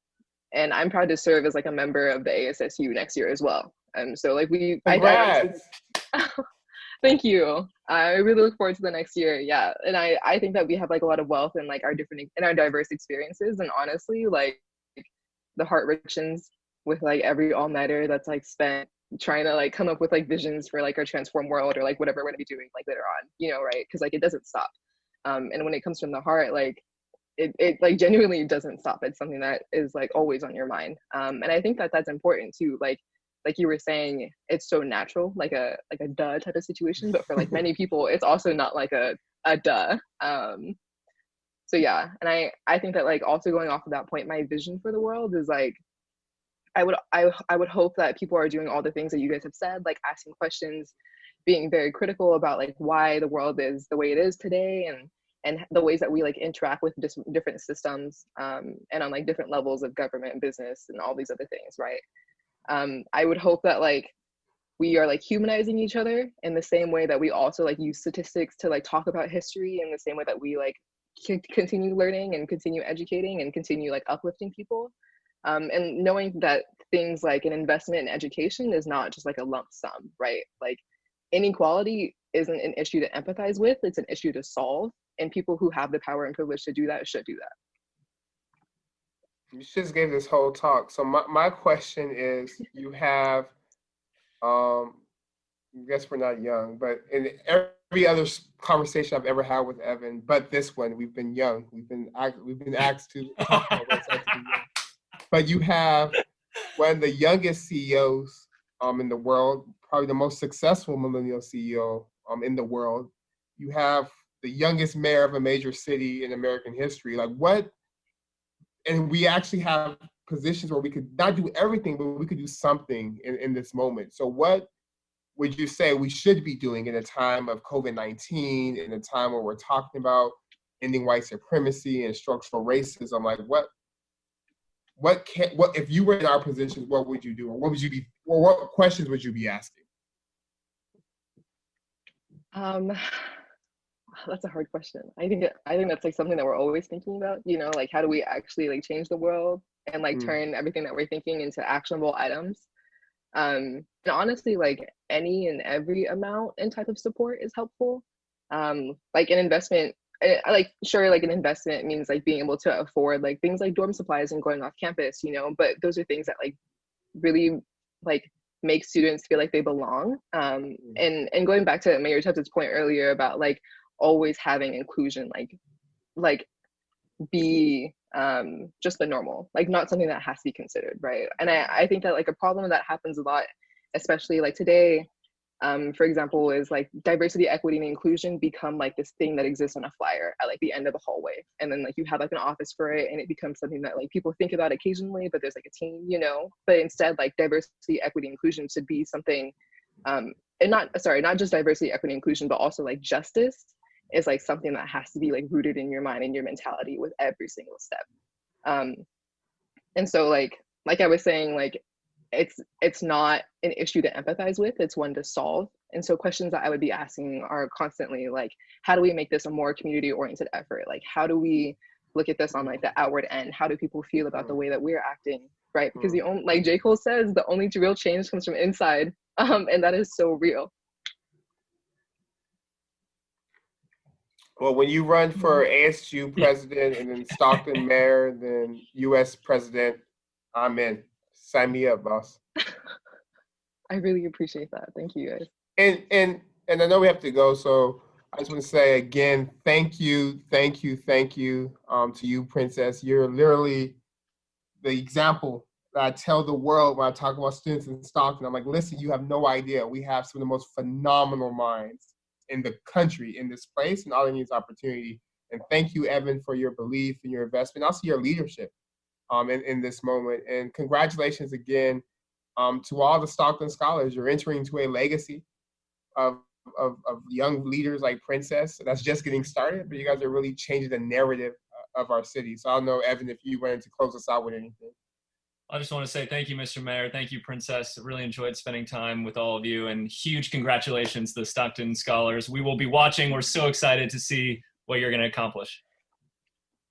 I'm proud to serve as like a member of the ASSU next year as well. So like Congrats. Thank you. I really look forward to the next year. Yeah. And I think that we have like a lot of wealth in like our diverse experiences. And honestly, like the heart richens with like every all-nighter that's like spent trying to like come up with like visions for like our transform world or like whatever we're gonna be doing like later on, you know, right? Because like it doesn't stop. And when it comes from the heart, like it like genuinely doesn't stop. It's something that is like always on your mind. And I think that that's important too. Like you were saying, it's so natural, like a duh type of situation, but for like many people, it's also not like a duh. So yeah, and I think that like also going off of that point, my vision for the world is like, I would hope that people are doing all the things that you guys have said, like asking questions, being very critical about like why the world is the way it is today, and the ways that we like interact with different systems, and on like different levels of government and business and all these other things, right? I would hope that like we are like humanizing each other in the same way that we also like use statistics to like talk about history, in the same way that we like continue learning and continue educating and continue like uplifting people. And knowing that things like an investment in education is not just like a lump sum, right? Like inequality isn't an issue to empathize with, it's an issue to solve. And people who have the power and privilege to do that should do that. You just gave this whole talk. So my question is, you have, I guess we're not young, but in every other conversation I've ever had with Evan, but this one, we've been young. We've been asked to talk about what it's like to be young. But you have one of the youngest CEOs in the world, probably the most successful millennial CEO in the world. You have the youngest mayor of a major city in American history. Like what? And we actually have positions where we could not do everything, but we could do something in this moment. So what would you say we should be doing in a time of COVID-19, in a time where we're talking about ending white supremacy and structural racism? Like what if you were in our positions, what would you do? Or what questions would you be asking? That's a hard question. I think that's like something that we're always thinking about, you know, like how do we actually like change the world and like turn everything that we're thinking into actionable items. And honestly, like any and every amount and type of support is helpful. Like an investment, like an investment means like being able to afford like things like dorm supplies and going off campus, you know, but those are things that like really like make students feel like they belong. And going back to Mayor Tubbs' point earlier about like always having inclusion, like be just the normal, like not something that has to be considered, right? And I think that like a problem that happens a lot, especially like today, for example, is like diversity, equity, and inclusion become like this thing that exists on a flyer at like the end of the hallway. And then like you have like an office for it and it becomes something that like people think about occasionally, but there's like a team, you know, but instead like diversity, equity, inclusion should be something, and not just diversity, equity, inclusion, but also like justice is like something that has to be like rooted in your mind and your mentality with every single step. And so like I was saying, like it's not an issue to empathize with, it's one to solve. And so questions that I would be asking are constantly like, how do we make this a more community oriented effort? Like, how do we look at this on like the outward end? How do people feel about the way that we're acting, right? Because the only, like J. Cole says, the only real change comes from inside. And that is so real. Well, when you run for ASU president and then Stockton mayor, then U.S. president, I'm in. Sign me up, boss. I really appreciate that. Thank you, guys. And I know we have to go, so I just want to say again, thank you to you, Princess. You're literally the example that I tell the world when I talk about students in Stockton. I'm like, listen, you have no idea. We have some of the most phenomenal minds in the country in this place, and all they need is opportunity. And thank you, Evan, for your belief and your investment, also your leadership in this moment. And congratulations again to all the Stockton Scholars. You're entering into a legacy of young leaders like Princess. That's just getting started, but you guys are really changing the narrative of our city. So I don't know, Evan, if you wanted to close us out with anything. I just want to say thank you, Mr. Mayor. Thank you, Princess. I really enjoyed spending time with all of you, and huge congratulations to the Stockton Scholars. We will be watching. We're so excited to see what you're going to accomplish.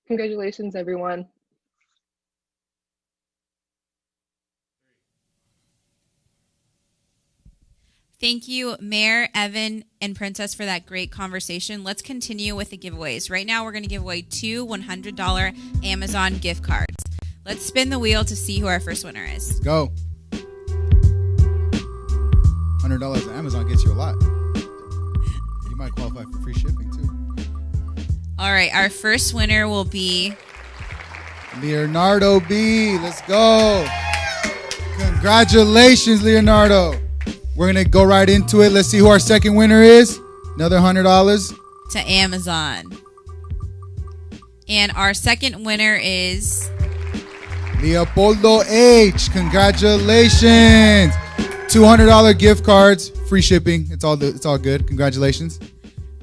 Congratulations, everyone. Thank you, Mayor, Evan, and Princess, for that great conversation. Let's continue with the giveaways. Right now, we're going to give away 2 $100 Amazon gift cards. Let's spin the wheel to see who our first winner is. Go. $100 at Amazon gets you a lot. You might qualify for free shipping, too. All right, our first winner will be Leonardo B. Let's go. Congratulations, Leonardo. We're going to go right into it. Let's see who our second winner is. Another $100 to Amazon. And our second winner is Leopoldo H. Congratulations. $200 gift cards, free shipping. It's all good. Congratulations.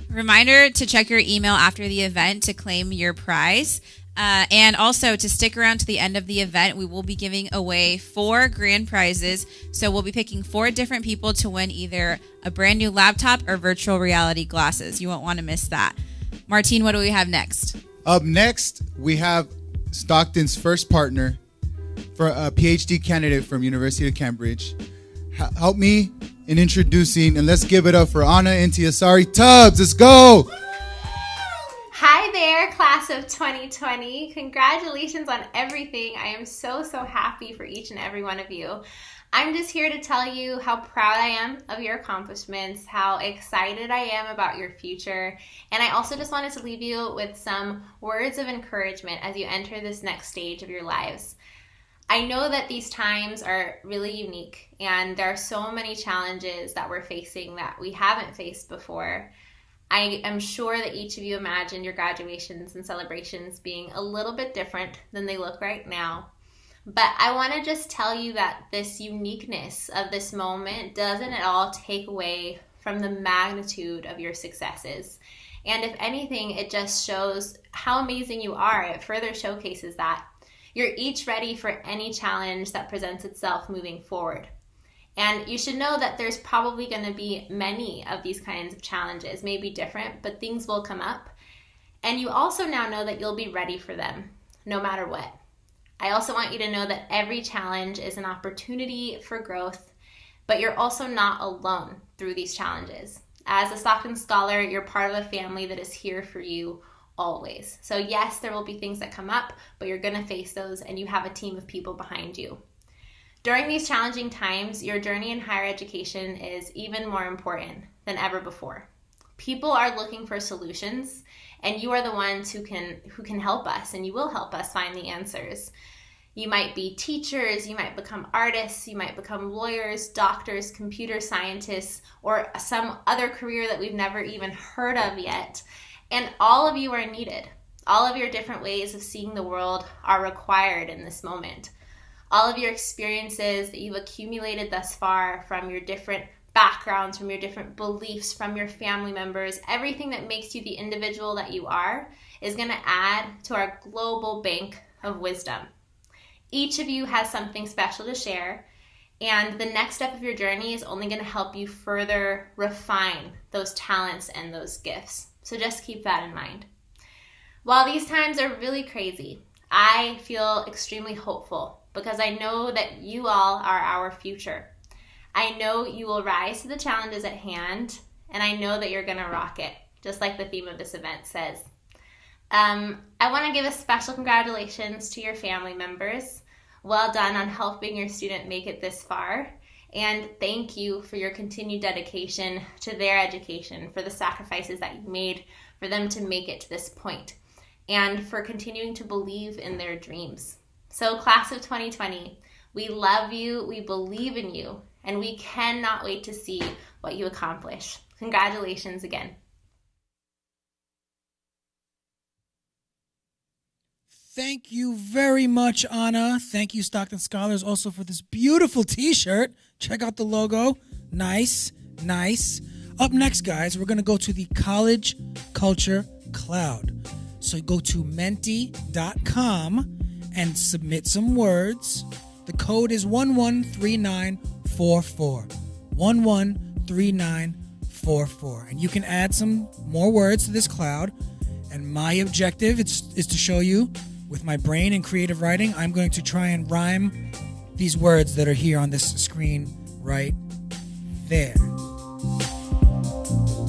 Reminder to check your email after the event to claim your prize. And also to stick around to the end of the event, we will be giving away 4 grand prizes. So we'll be picking 4 different people to win either a brand new laptop or virtual reality glasses. You won't want to miss that. Martine, what do we have next? Up next, we have Stockton's first partner for a PhD candidate from University of Cambridge. Help me in introducing, and let's give it up for Anna Intiasari Tubbs. Let's go. Hi there, class of 2020. Congratulations on everything. I am so happy for each and every one of you. I'm just here to tell you how proud I am of your accomplishments, how excited I am about your future, and I also just wanted to leave you with some words of encouragement as you enter this next stage of your lives. I know that these times are really unique, and there are so many challenges that we're facing that we haven't faced before. I am sure that each of you imagined your graduations and celebrations being a little bit different than they look right now. But I want to just tell you that this uniqueness of this moment doesn't at all take away from the magnitude of your successes. And if anything, it just shows how amazing you are. It further showcases that. You're each ready for any challenge that presents itself moving forward. And you should know that there's probably going to be many of these kinds of challenges, maybe different, but things will come up. And you also now know that you'll be ready for them, no matter what. I also want you to know that every challenge is an opportunity for growth, but you're also not alone through these challenges. As a Stockton Scholar, you're part of a family that is here for you always. So yes, there will be things that come up, but you're going to face those, and you have a team of people behind you. During these challenging times, your journey in higher education is even more important than ever before. People are looking for solutions, and you are the ones who can help us, and you will help us find the answers. You might be teachers, you might become artists, you might become lawyers, doctors, computer scientists, or some other career that we've never even heard of yet. And all of you are needed. All of your different ways of seeing the world are required in this moment. All of your experiences that you've accumulated thus far from your different backgrounds, from your different beliefs, from your family members, everything that makes you the individual that you are is going to add to our global bank of wisdom. Each of you has something special to share, and the next step of your journey is only going to help you further refine those talents and those gifts. So just keep that in mind. While these times are really crazy, I feel extremely hopeful because I know that you all are our future. I know you will rise to the challenges at hand, and I know that you're going to rock it, just like the theme of this event says. I want to give a special congratulations to your family members. Well done on helping your student make it this far, and thank you for your continued dedication to their education, for the sacrifices that you made for them to make it to this point, and for continuing to believe in their dreams. So class of 2020, we love you, we believe in you, and we cannot wait to see what you accomplish. Congratulations again. Thank you very much, Anna. Thank you, Stockton Scholars, also for this beautiful t-shirt. Check out the logo. Nice, nice. Up next, guys, we're going to go to the College Culture Cloud. So go to menti.com and submit some words. The code is 113944. 113944. And you can add some more words to this cloud. And my objective is to show you, with my brain and creative writing, I'm going to try and rhyme these words that are here on this screen right there.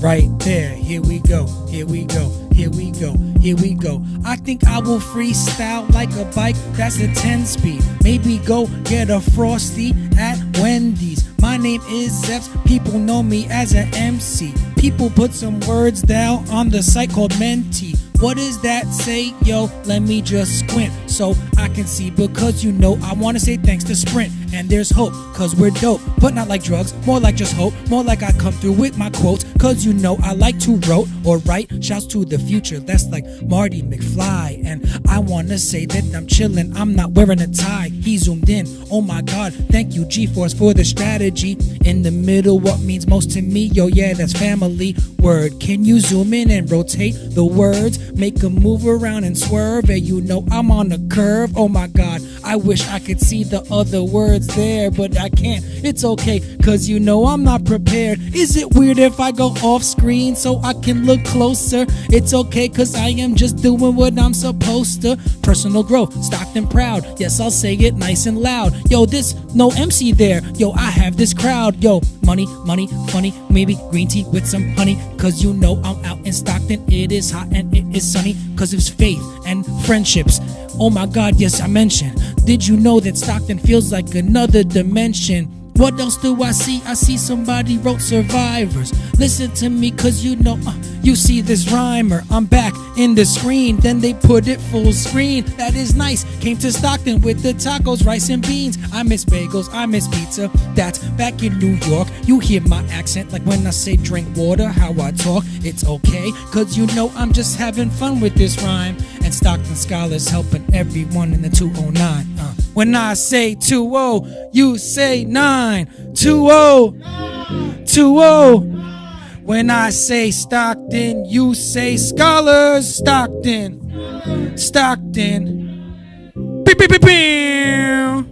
Right there. Here we go. Here we go. Here we go. Here we go. I think I will freestyle like a bike that's a 10 speed. Maybe go get a Frosty at Wendy's. My name is Zeps. People know me as an MC. People put some words down on the site called Menti. What does that say? Yo, let me just squint so I can see, because you know I want to say thanks to Sprint. And there's hope, cause we're dope, but not like drugs, more like just hope, more like I come through with my quotes, cause you know I like to wrote or write. Shouts to the future, that's like Marty McFly. And I wanna say that I'm chillin', I'm not wearing a tie. He zoomed in, oh my god, thank you G-Force for the strategy. In the middle, what means most to me, yo yeah, that's family. Word, can you zoom in and rotate the words? Make a move around and swerve, and you know I'm on a curve. Oh my god, I wish I could see the other words there, but I can't. It's okay, cause you know I'm not prepared. Is it weird if I go off screen so I can look closer? It's okay, cause I am just doing what I'm supposed to. Personal growth, Stockton proud. Yes, I'll say it nice and loud. Yo, this no MC there. Yo, I have this crowd. Yo, money, money, funny, maybe green tea with some honey, cause you know I'm out in Stockton. It is hot and it is sunny, cause it's faith and friendships. Oh my god, yes, I mentioned. Did you know that Stockton feels like another dimension? What else do I see? I see somebody wrote survivors. Listen to me, cause you know, you see this rhymer. I'm back in the screen, then they put it full screen. That is nice. Came to Stockton with the tacos, rice and beans. I miss bagels, I miss pizza. That's back in New York. You hear my accent like when I say drink water, how I talk. It's okay, cause you know I'm just having fun with this rhyme. And Stockton Scholars helping everyone in the 209. When I say 2-0, you say 9. 2-0, 2-0. When I say Stockton, you say Scholars. Stockton, Stockton. Beep, beep, beep, beep.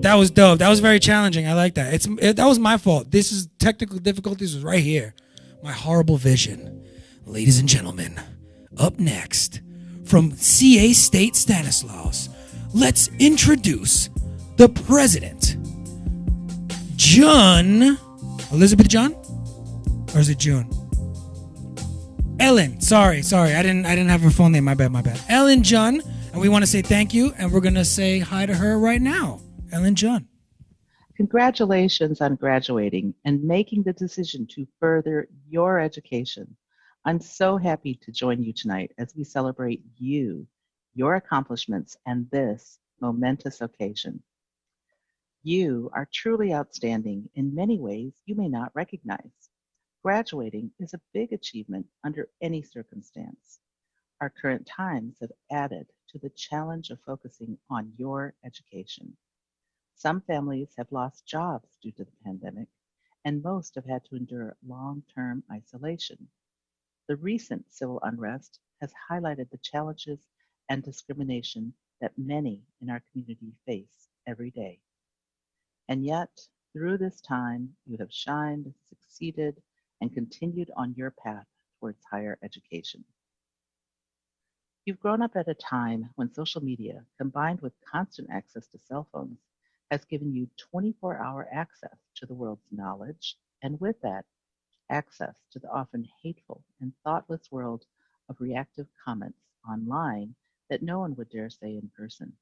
That was dope. That was very challenging. I like that. That was my fault. This is technical difficulties was right here. My horrible vision. Ladies and gentlemen, up next from CA State Stanislaus, let's introduce the president, Junn. Elizabeth Junn? Or is it June? Ellen. Sorry. I didn't have her full name. My bad. Ellen Junn. And we want to say thank you, and we're going to say hi to her right now. Ellen Junn. Congratulations on graduating and making the decision to further your education. I'm so happy to join you tonight as we celebrate you, your accomplishments, and this momentous occasion. You are truly outstanding in many ways you may not recognize. Graduating is a big achievement under any circumstance. Our current times have added to the challenge of focusing on your education. Some families have lost jobs due to the pandemic, and most have had to endure long-term isolation. The recent civil unrest has highlighted the challenges and discrimination that many in our community face every day. And yet, through this time, you have shined, succeeded, and continued on your path towards higher education. You've grown up at a time when social media, combined with constant access to cell phones, has given you 24-hour access to the world's knowledge, and with that, access to the often hateful and thoughtless world of reactive comments online that no one would dare say in person.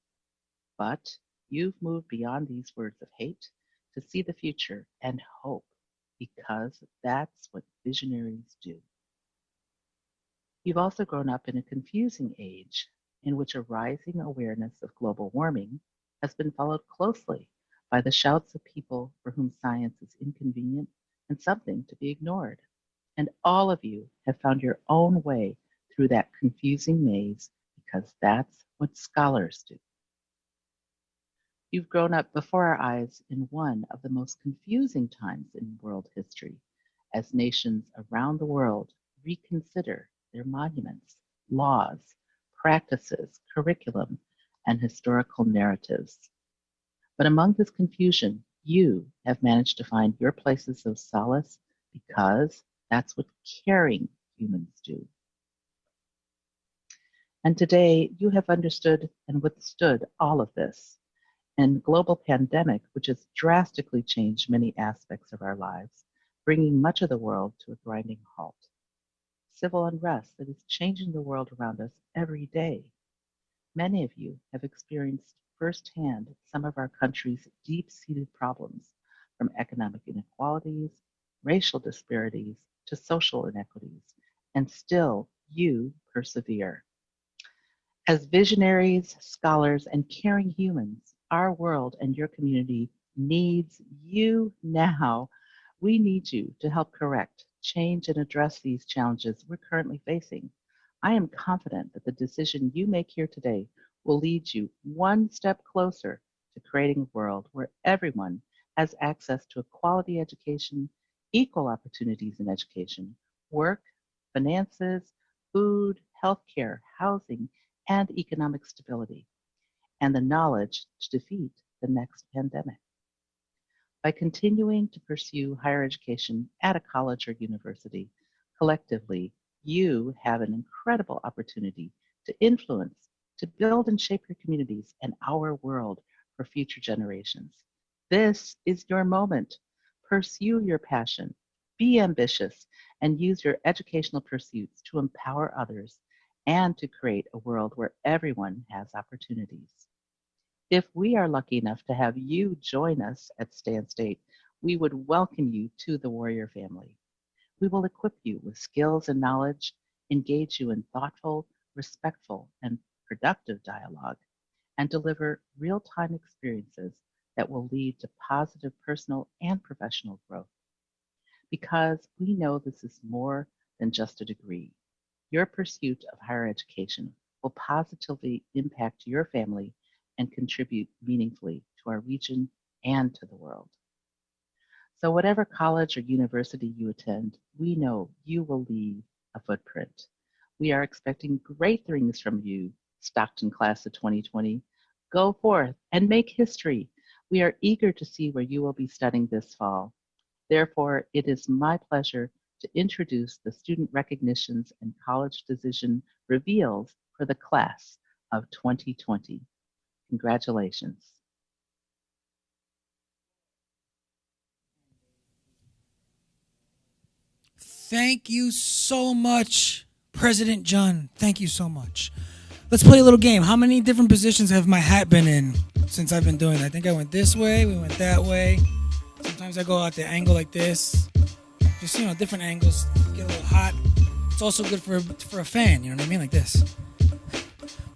But you've moved beyond these words of hate to see the future and hope, because that's what visionaries do. You've also grown up in a confusing age in which a rising awareness of global warming has been followed closely by the shouts of people for whom science is inconvenient and something to be ignored. And all of you have found your own way through that confusing maze, because that's what scholars do. You've grown up before our eyes in one of the most confusing times in world history, as nations around the world reconsider their monuments, laws, practices, curriculum, and historical narratives. But among this confusion, you have managed to find your places of solace, because that's what caring humans do. And today you have understood and withstood all of this. And global pandemic, which has drastically changed many aspects of our lives, bringing much of the world to a grinding halt. Civil unrest that is changing the world around us every day. Many of you have experienced firsthand some of our country's deep-seated problems, from economic inequalities, racial disparities, to social inequities, and still you persevere. As visionaries, scholars, and caring humans, our world and your community needs you now. We need you to help correct, change, and address these challenges we're currently facing. I am confident that the decision you make here today will lead you one step closer to creating a world where everyone has access to a quality education, equal opportunities in education, work, finances, food, healthcare, housing, and economic stability, and the knowledge to defeat the next pandemic. By continuing to pursue higher education at a college or university, collectively, you have an incredible opportunity to influence, to build and shape your communities and our world for future generations. This is your moment. Pursue your passion, be ambitious, and use your educational pursuits to empower others and to create a world where everyone has opportunities. If we are lucky enough to have you join us at Stan State, we would welcome you to the Warrior family. We will equip you with skills and knowledge, engage you in thoughtful, respectful, and productive dialogue, and deliver real-time experiences that will lead to positive personal and professional growth. Because we know this is more than just a degree. Your pursuit of higher education will positively impact your family and contribute meaningfully to our region and to the world. So whatever college or university you attend, we know you will leave a footprint. We are expecting great things from you, Stockton class of 2020. Go forth and make history. We are eager to see where you will be studying this fall. Therefore, it is my pleasure to introduce the student recognitions and college decision reveals for the class of 2020. Congratulations. Thank you so much, President Junn. Thank you so much. Let's play a little game. How many different positions have my hat been in since I've been doing it? I think I went this way, we went that way. Sometimes I go out the angle like this. Just, different angles, get a little hot. It's also good for a fan, you know what I mean, like this.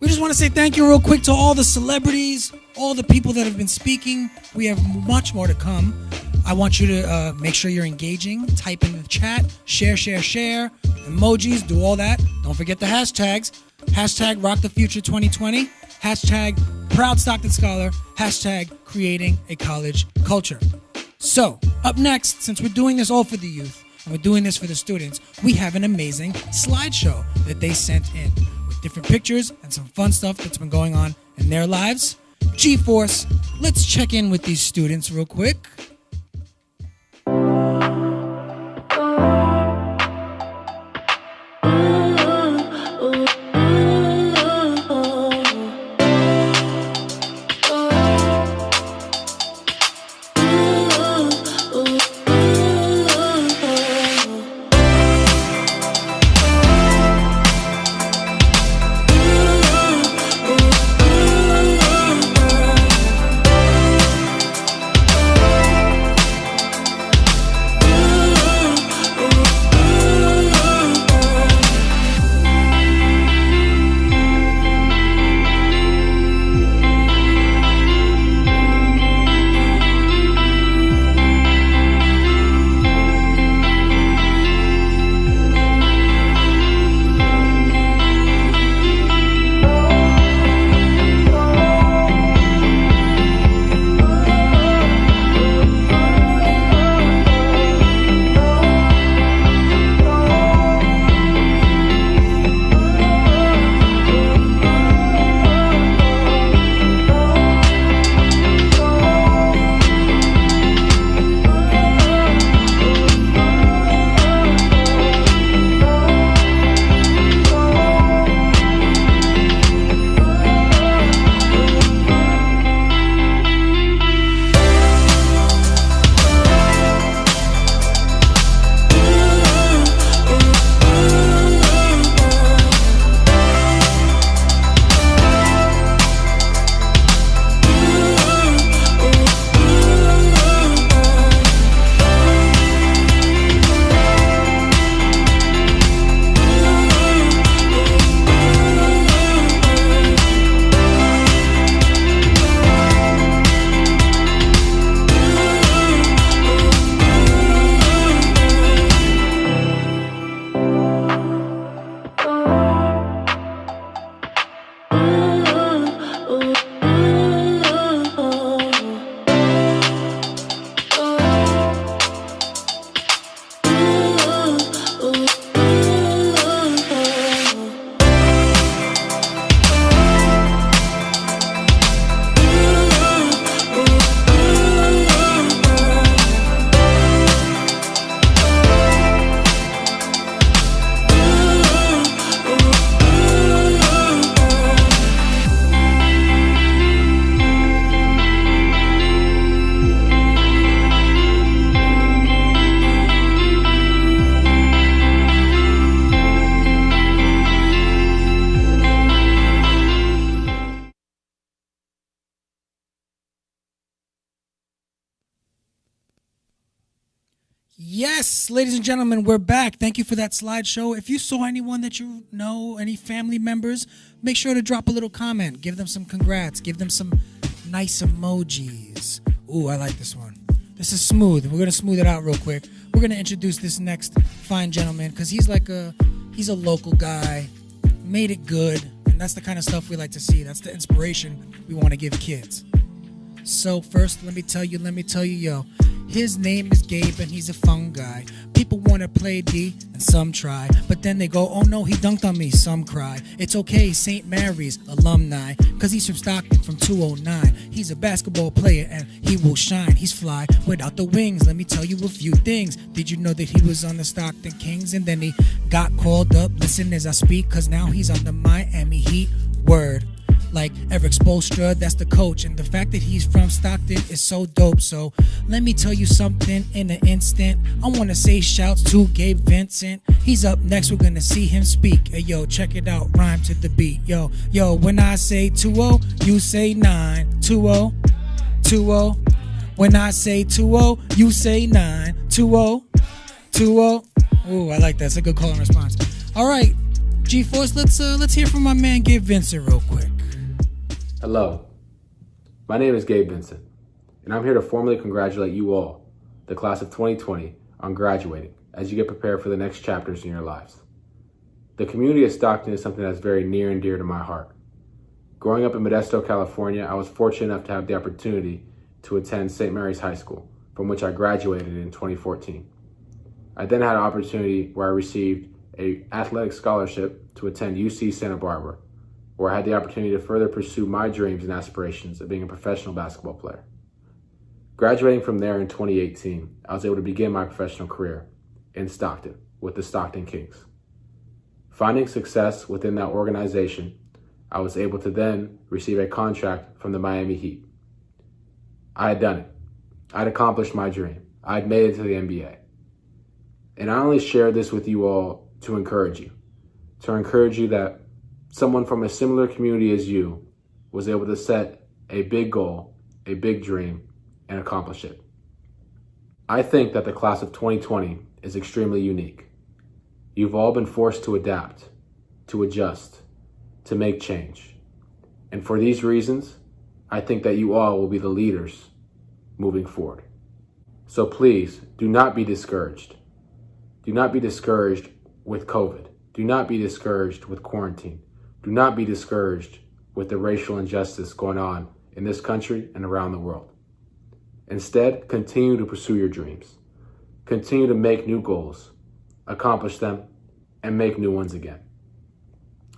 We just want to say thank you real quick to all the celebrities, all the people that have been speaking. We have much more to come. I want you to make sure you're engaging, type in the chat, share, emojis, do all that. Don't forget the hashtags. Hashtag #RockTheFuture2020, hashtag Proud Stockton Scholar, hashtag Creating a College Culture. So, up next, since we're doing this all for the youth, and we're doing this for the students, we have an amazing slideshow that they sent in with different pictures and some fun stuff that's been going on in their lives. G-Force, let's check in with these students real quick. Yes, ladies and gentlemen, we're back. Thank you for that slideshow. If you saw anyone that you know, any family members, make sure to drop a little comment. Give them some congrats. Give them some nice emojis. Ooh, I like this one. This is smooth. We're going to smooth it out real quick. We're going to introduce this next fine gentleman because he's a local guy, made it good, and that's the kind of stuff we like to see. That's the inspiration we want to give kids. So first, let me tell you, yo. His name is Gabe and he's a fun guy. People want to play D and some try, but then they go, oh no, he dunked on me, some cry. It's okay, St. Mary's alumni, cause he's from Stockton from 209. He's a basketball player and he will shine. He's fly without the wings. Let me tell you a few things. Did you know that he was on the Stockton Kings and then he got called up? Listen as I speak, cause now he's on the Miami Heat. Word. Like Eric Spoelstra, that's the coach, and the fact that he's from Stockton is so dope. So let me tell you something in an instant. I want to say shouts to Gabe Vincent. He's up next, we're gonna see him speak. Hey yo, check it out, rhyme to the beat. Yo, when I say 2-0, you say 9. 2-0, 2-0. When I say 2-0, you say 9. 2-0, 2-0. Ooh, I like that. It's a good call and response. All right, G-Force, let's hear from my man Gabe Vincent real quick. Hello, my name is Gabe Vincent, and I'm here to formally congratulate you all, the class of 2020, on graduating as you get prepared for the next chapters in your lives. The community of Stockton is something that's very near and dear to my heart. Growing up in Modesto, California, I was fortunate enough to have the opportunity to attend St. Mary's High School, from which I graduated in 2014. I then had an opportunity where I received an athletic scholarship to attend UC Santa Barbara, where I had the opportunity to further pursue my dreams and aspirations of being a professional basketball player. Graduating from there in 2018, I was able to begin my professional career in Stockton with the Stockton Kings. Finding success within that organization, I was able to then receive a contract from the Miami Heat. I had done it. I had accomplished my dream. I had made it to the NBA. And I only share this with you all to encourage you that someone from a similar community as you was able to set a big goal, a big dream, and accomplish it. I think that the class of 2020 is extremely unique. You've all been forced to adapt, to adjust, to make change. And for these reasons, I think that you all will be the leaders moving forward. So please, do not be discouraged. Do not be discouraged with COVID. Do not be discouraged with quarantine. Do not be discouraged with the racial injustice going on in this country and around the world. Instead, continue to pursue your dreams. Continue to make new goals, accomplish them, and make new ones again.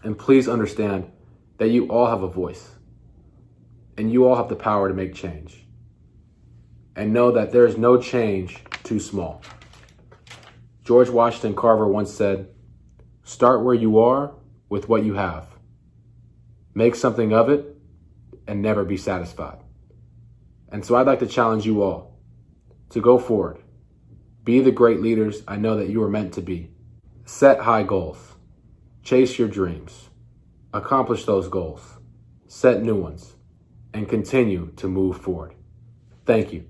And please understand that you all have a voice, and you all have the power to make change. And know that there is no change too small. George Washington Carver once said, "Start where you are with what you have. Make something of it and never be satisfied." And so I'd like to challenge you all to go forward. Be the great leaders I know that you are meant to be. Set high goals. Chase your dreams. Accomplish those goals. Set new ones. And continue to move forward. Thank you.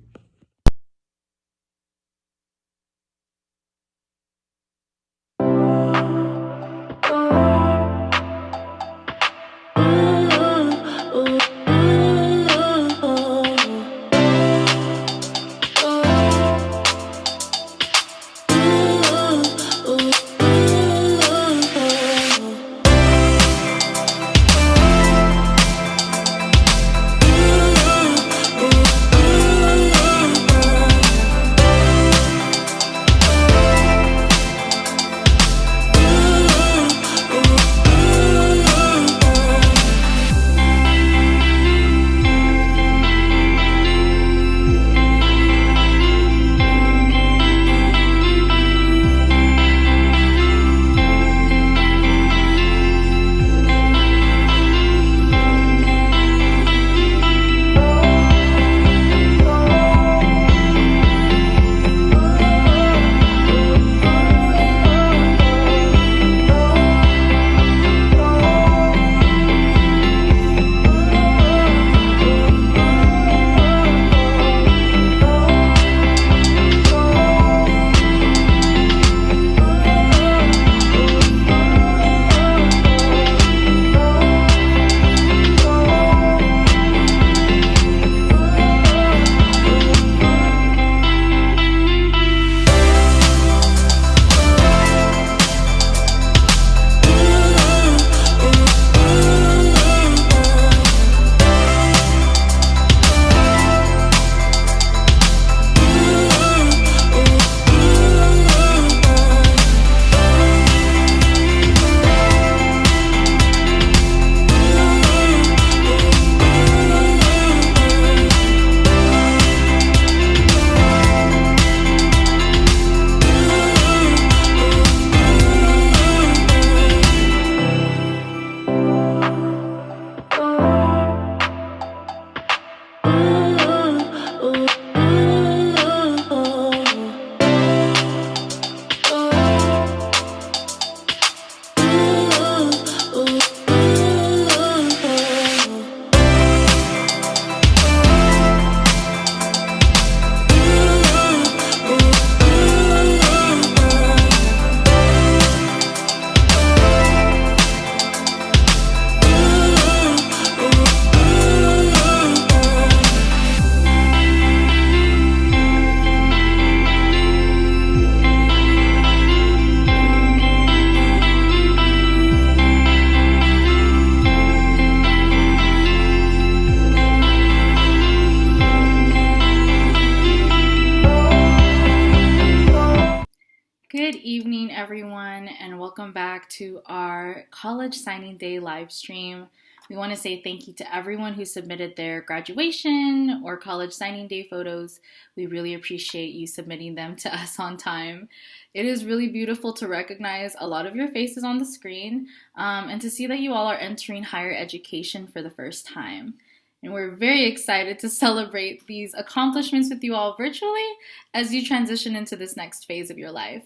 Good evening, everyone, and welcome back to our College Signing Day live stream. We want to say thank you to everyone who submitted their graduation or college signing day photos. We really appreciate you submitting them to us on time. It is really beautiful to recognize a lot of your faces on the screen and to see that you all are entering higher education for the first time. And we're very excited to celebrate these accomplishments with you all virtually as you transition into this next phase of your life.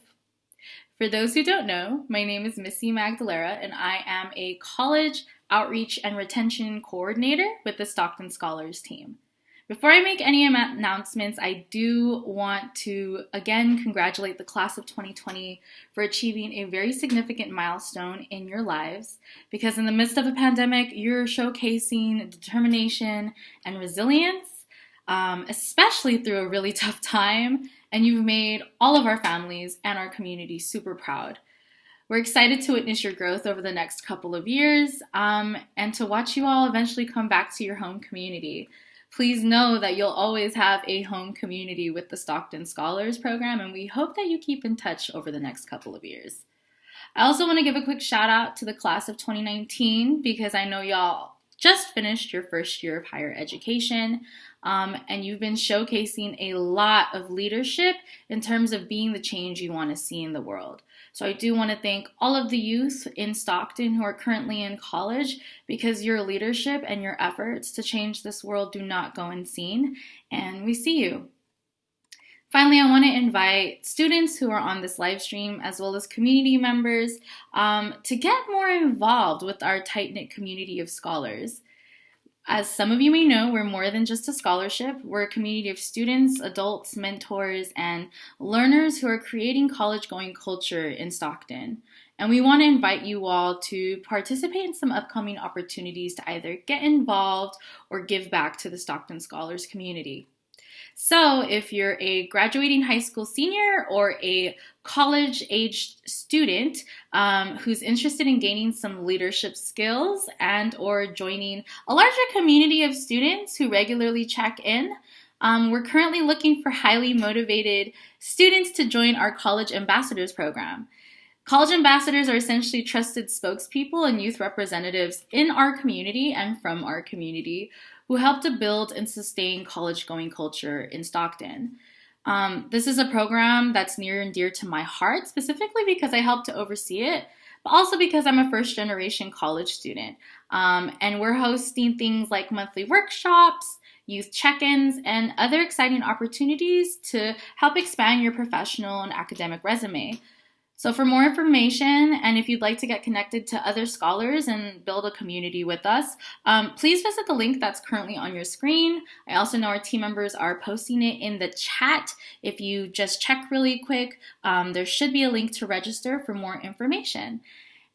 For those who don't know, my name is Missy Magdalera, and I am a college outreach and retention coordinator with the Stockton Scholars team. Before I make any announcements, I do want to again congratulate the class of 2020 for achieving a very significant milestone in your lives, because in the midst of a pandemic, you're showcasing determination and resilience, especially through a really tough time, and you've made all of our families and our community super proud. We're excited to witness your growth over the next couple of years and to watch you all eventually come back to your home community. Please know that you'll always have a home community with the Stockton Scholars program, and we hope that you keep in touch over the next couple of years. I also want to give a quick shout out to the class of 2019 because I know y'all just finished your first year of higher education. And you've been showcasing a lot of leadership in terms of being the change you want to see in the world. So I do want to thank all of the youth in Stockton who are currently in college, because your leadership and your efforts to change this world do not go unseen, and we see you. Finally, I want to invite students who are on this live stream, as well as community members, to get more involved with our tight-knit community of scholars. As some of you may know, we're more than just a scholarship. We're a community of students, adults, mentors, and learners who are creating college-going culture in Stockton. And we want to invite you all to participate in some upcoming opportunities to either get involved or give back to the Stockton Scholars community. So if you're a graduating high school senior or a college-aged student who's interested in gaining some leadership skills and or joining a larger community of students who regularly check in, we're currently looking for highly motivated students to join our College Ambassadors program. College ambassadors are essentially trusted spokespeople and youth representatives in our community and from our community who help to build and sustain college-going culture in Stockton. This is a program that's near and dear to my heart, specifically because I help to oversee it, but also because I'm a first-generation college student. And we're hosting things like monthly workshops, youth check-ins, and other exciting opportunities to help expand your professional and academic resume. So for more information, and if you'd like to get connected to other scholars and build a community with us, please visit the link that's currently on your screen. I also know our team members are posting it in the chat. If you just check really quick, there should be a link to register for more information.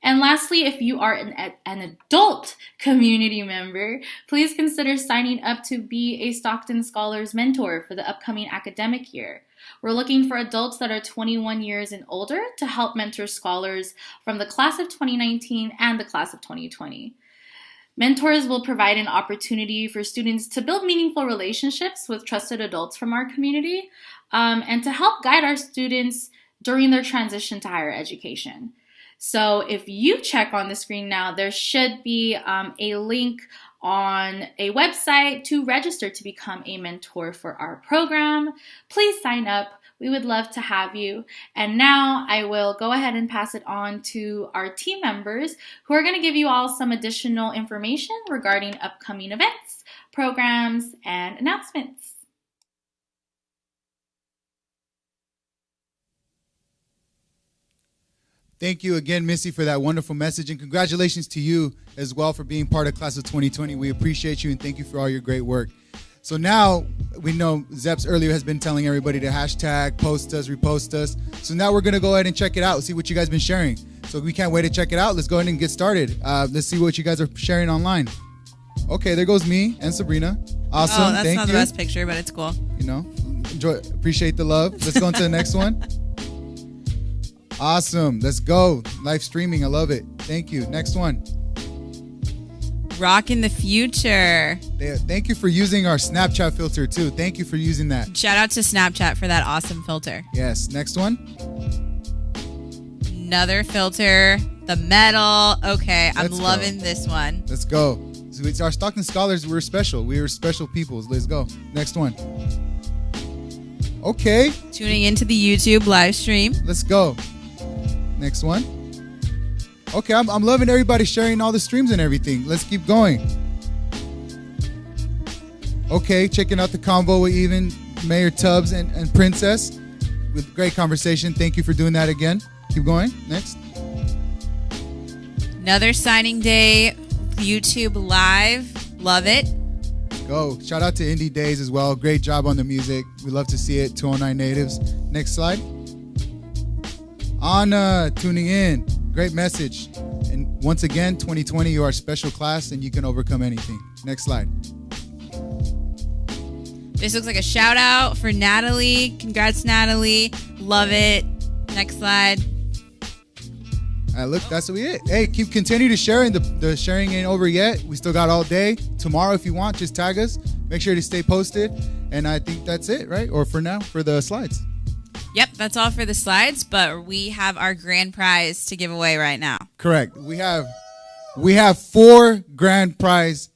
And lastly, if you are an adult community member, please consider signing up to be a Stockton Scholars mentor for the upcoming academic year. We're looking for adults that are 21 years and older to help mentor scholars from the class of 2019 and the class of 2020. Mentors will provide an opportunity for students to build meaningful relationships with trusted adults from our community and to help guide our students during their transition to higher education. So if you check on the screen now, there should be a link on a website to register to become a mentor for our program. Please sign up. We would love to have you. And now I will go ahead and pass it on to our team members who are going to give you all some additional information regarding upcoming events, programs, and announcements. Thank you again, Missy, for that wonderful message, and congratulations to you as well for being part of Class of 2020. We appreciate you, and thank you for all your great work. So now, we know Zeps earlier has been telling everybody to hashtag, post us, repost us. So now we're going to go ahead and check it out, see what you guys been sharing. So we can't wait to check it out. Let's go ahead and get started. Let's see what you guys are sharing online. Okay, there goes me and Sabrina. Awesome, oh, that's thank not you. The best picture, but it's cool. You know, enjoy, appreciate the love. Let's go on to the next one. Awesome. Let's go. Live streaming. I love it. Thank you. Next one. Rocking the future. Thank you for using our Snapchat filter too. Thank you for using that. Shout out to Snapchat for that awesome filter. Yes. Next one. Another filter. The metal. Okay, I'm Let's loving go. this one. Let's go. So it's our Stockton Scholars. We're special. We are special people. Let's go. Next one. Okay. Tuning into the YouTube live stream. Let's go. Next one. Okay, I'm loving everybody sharing all the streams and everything. Let's keep going. Okay, checking out the convo with even Mayor Tubbs and Princess. With great conversation. Thank you for doing that again. Keep going. Next. Another signing day YouTube live. Love it. Go. Shout out to Indie Days as well. Great job on the music. We love to see it. 209 Natives. Next slide. Anna tuning in. Great message. And once again, 2020, you are a special class and you can overcome anything. Next slide. This looks like a shout out for Natalie. Congrats, Natalie. Love it. Next slide. Look, that's what we it. Hey, continue to sharing. The sharing ain't over yet. We still got all day. Tomorrow, if you want, just tag us. Make sure to stay posted. And I think that's it, right? Or for now, for the slides. Yep, that's all for the slides, but we have our grand prize to give away right now. Correct. We have 4 grand prize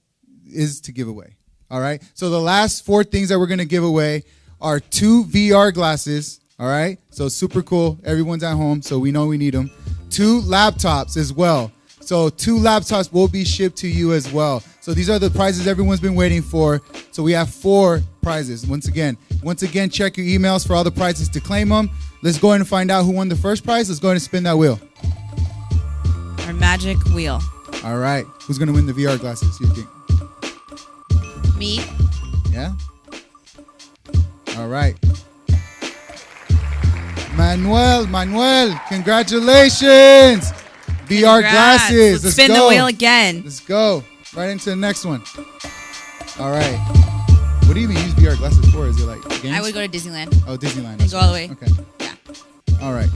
is to give away. All right. So the last 4 things that we're going to give away are 2 VR glasses. All right. So super cool. Everyone's at home, so we know we need them. 2 laptops as well. So 2 laptops will be shipped to you as well. So these are the prizes everyone's been waiting for. So we have 4 prizes. Once again, check your emails for all the prizes to claim them. Let's go ahead and find out who won the first prize. Let's go ahead and spin that wheel. Our magic wheel. All right. Who's going to win the VR glasses, you think? Me. Yeah? All right. Manuel, congratulations. VR Congrats. glasses. Let's spin the wheel again. Let's go. Right into the next one. All right. What do you even use VR glasses for? Is it like games? I would go to Disneyland. Oh, Disneyland. And go all the way. Okay. Yeah. All right.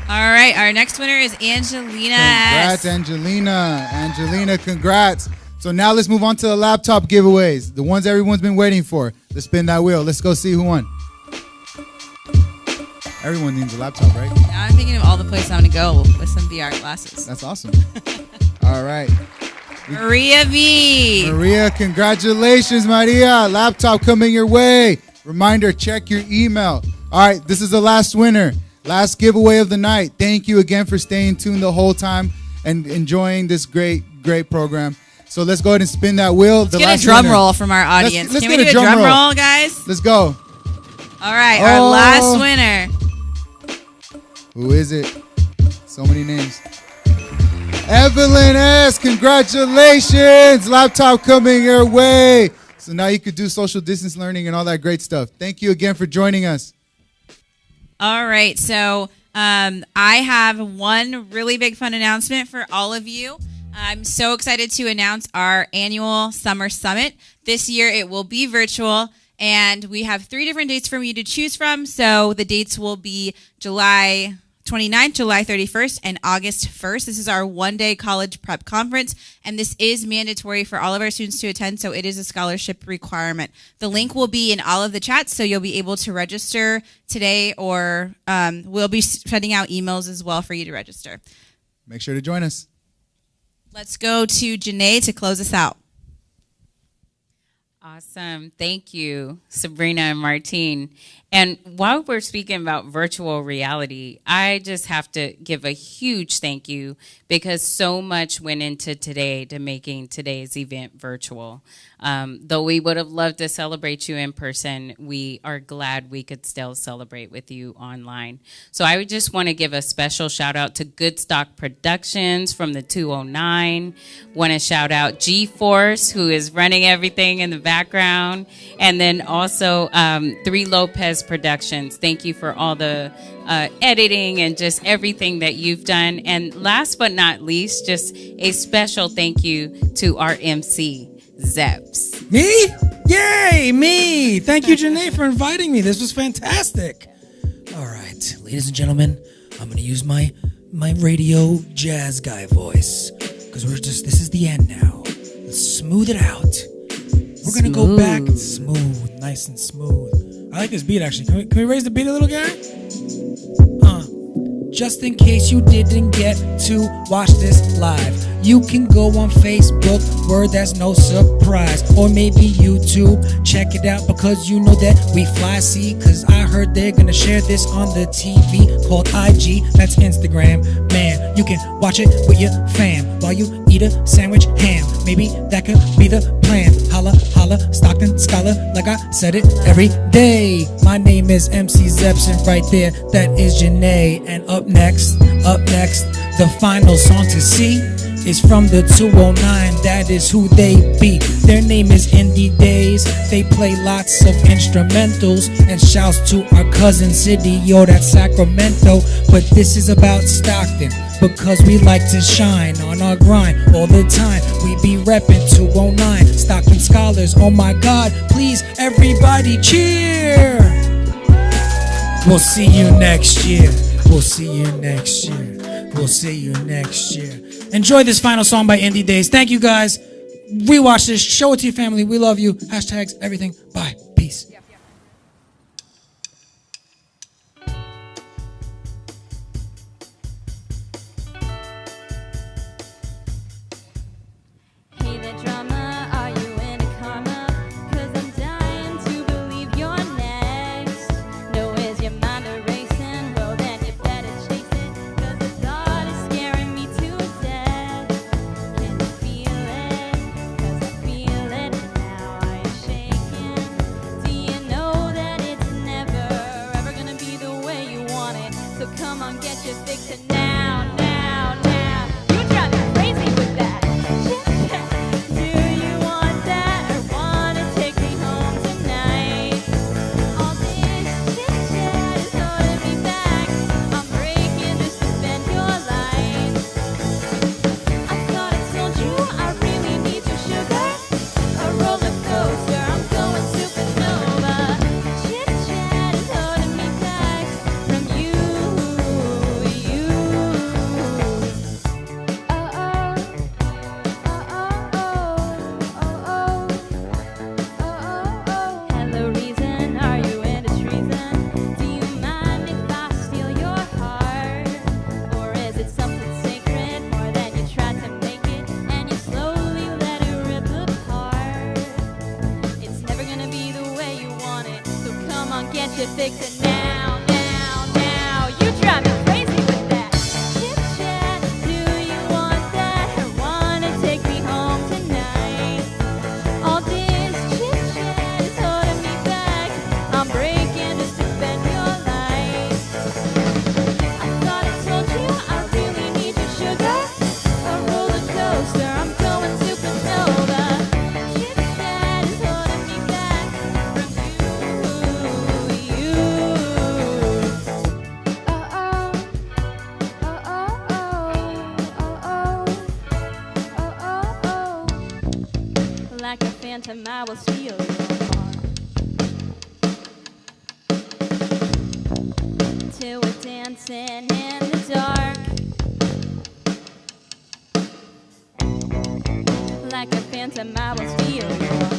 All right. Our next winner is Angelina. Congrats, Angelina. Angelina, congrats. So now let's move on to the laptop giveaways. The ones everyone's been waiting for. Let's spin that wheel. Let's go see who won. Everyone needs a laptop, right? Now I'm thinking of all the places I'm going to go with some VR glasses. That's awesome. All right. Maria V. Maria, congratulations, Maria. Laptop coming your way. Reminder, check your email. All right, this is the last winner. Last giveaway of the night. Thank you again for staying tuned the whole time and enjoying this great program. So let's go ahead and spin that wheel. Let's get a drum roll from our audience. Let's Can we get do a drum roll, guys? Let's go. All right, our last winner. Who is it? So many names. Evelyn S., congratulations. Laptop coming your way. So now you could do social distance learning and all that great stuff. Thank you again for joining us. All right, so I have one really big fun announcement for all of you. I'm so excited to announce our annual Summer Summit. This year it will be virtual, and we have 3 different dates for you to choose from. So the dates will be July 29th, July 31st, and August 1st. This is our one-day college prep conference, and this is mandatory for all of our students to attend, so it is a scholarship requirement. The link will be in all of the chats, so you'll be able to register today, or we'll be sending out emails as well for you to register. Make sure to join us. Let's go to Janae to close us out. Awesome. Thank you, Sabrina and Martine. And while we're speaking about virtual reality, I just have to give a huge thank you because so much went into today to making today's event virtual. Though we would have loved to celebrate you in person, we are glad we could still celebrate with you online. So I would just want to give a special shout out to Good Stock Productions from the 209. Want to shout out G-Force, who is running everything in the background. And then also 3 Lopez Productions. Thank you for all the editing and just everything that you've done. And last but not least, just a special thank you to our MC, Zeps. Me? Yay, me. Thank you, Janae, for inviting me. This was fantastic. All right, ladies and gentlemen, I'm going to use my radio jazz guy voice because this is the end now. Let's smooth it out. We're going to go back smooth, nice and smooth. I like this beat, actually. Can we raise the beat a little, Gary? just in case you didn't get to watch this live. You can go on Facebook, word that's no surprise, or maybe YouTube. Check it out because you know that we fly. See, cause I heard they're gonna share this on the TV called IG, that's Instagram. Man, you can watch it with your fam while you eat a sandwich ham. Maybe that could be the plan. Holla, holla, Stockton Scholar, like I said it every day. My name is MC Zepson, right there, that is Janae. And up next, the final song to see is from the 209, that is who they be. Their name is Indie Days. They play lots of instrumentals, and shouts to our cousin city, yo, that's Sacramento. But this is about Stockton, because we like to shine on our grind all the time. We be reppin' 209, Stockton Scholars. Oh my God, please everybody cheer. We'll see you next year. We'll see you next year. We'll see you next year. Enjoy this final song by Indie Days. Thank you guys. Rewatch this. Show it to your family. We love you. Hashtags, everything. Bye. Peace. Hey there, drama, are you into karma? 'Cause I'm dying to believe you're next. No, is your mind erasing? Well, then you better chase it, 'cause the thought is scaring me to death. Can you feel it? 'Cause I feel it now. Are you shaking? Do you know that it's never, ever gonna be the way you want it? So come on, get your fix it now, now, now. You drive me crazy with that. Do you want that, or wanna take me home tonight? All this chit chat is holding me back. I'm breaking just to spend your life. I thought I told you I really need your sugar. A roller coaster, I'm going supernova. Chit chat is holding me back from you. Hello, reason, are you into treason? Do you mind if I steal your heart? Or is it something sacred, more than you tried to make it, and you slowly let it rip apart? It's never gonna be the way you want it, so come on, get your fix it now, now, now. You drive me crazy with that chit chat. Do you want that, or wanna take me home tonight? All this chit chat is holding me back. I'm breaking just to spend your life. I thought I told you I really need your sugar. A roller coaster, I'm going supernova. Chit chat is holding me back from you. Like a phantom, I will steal your heart. Till we're dancing in the dark. Like a phantom, I will steal your heart.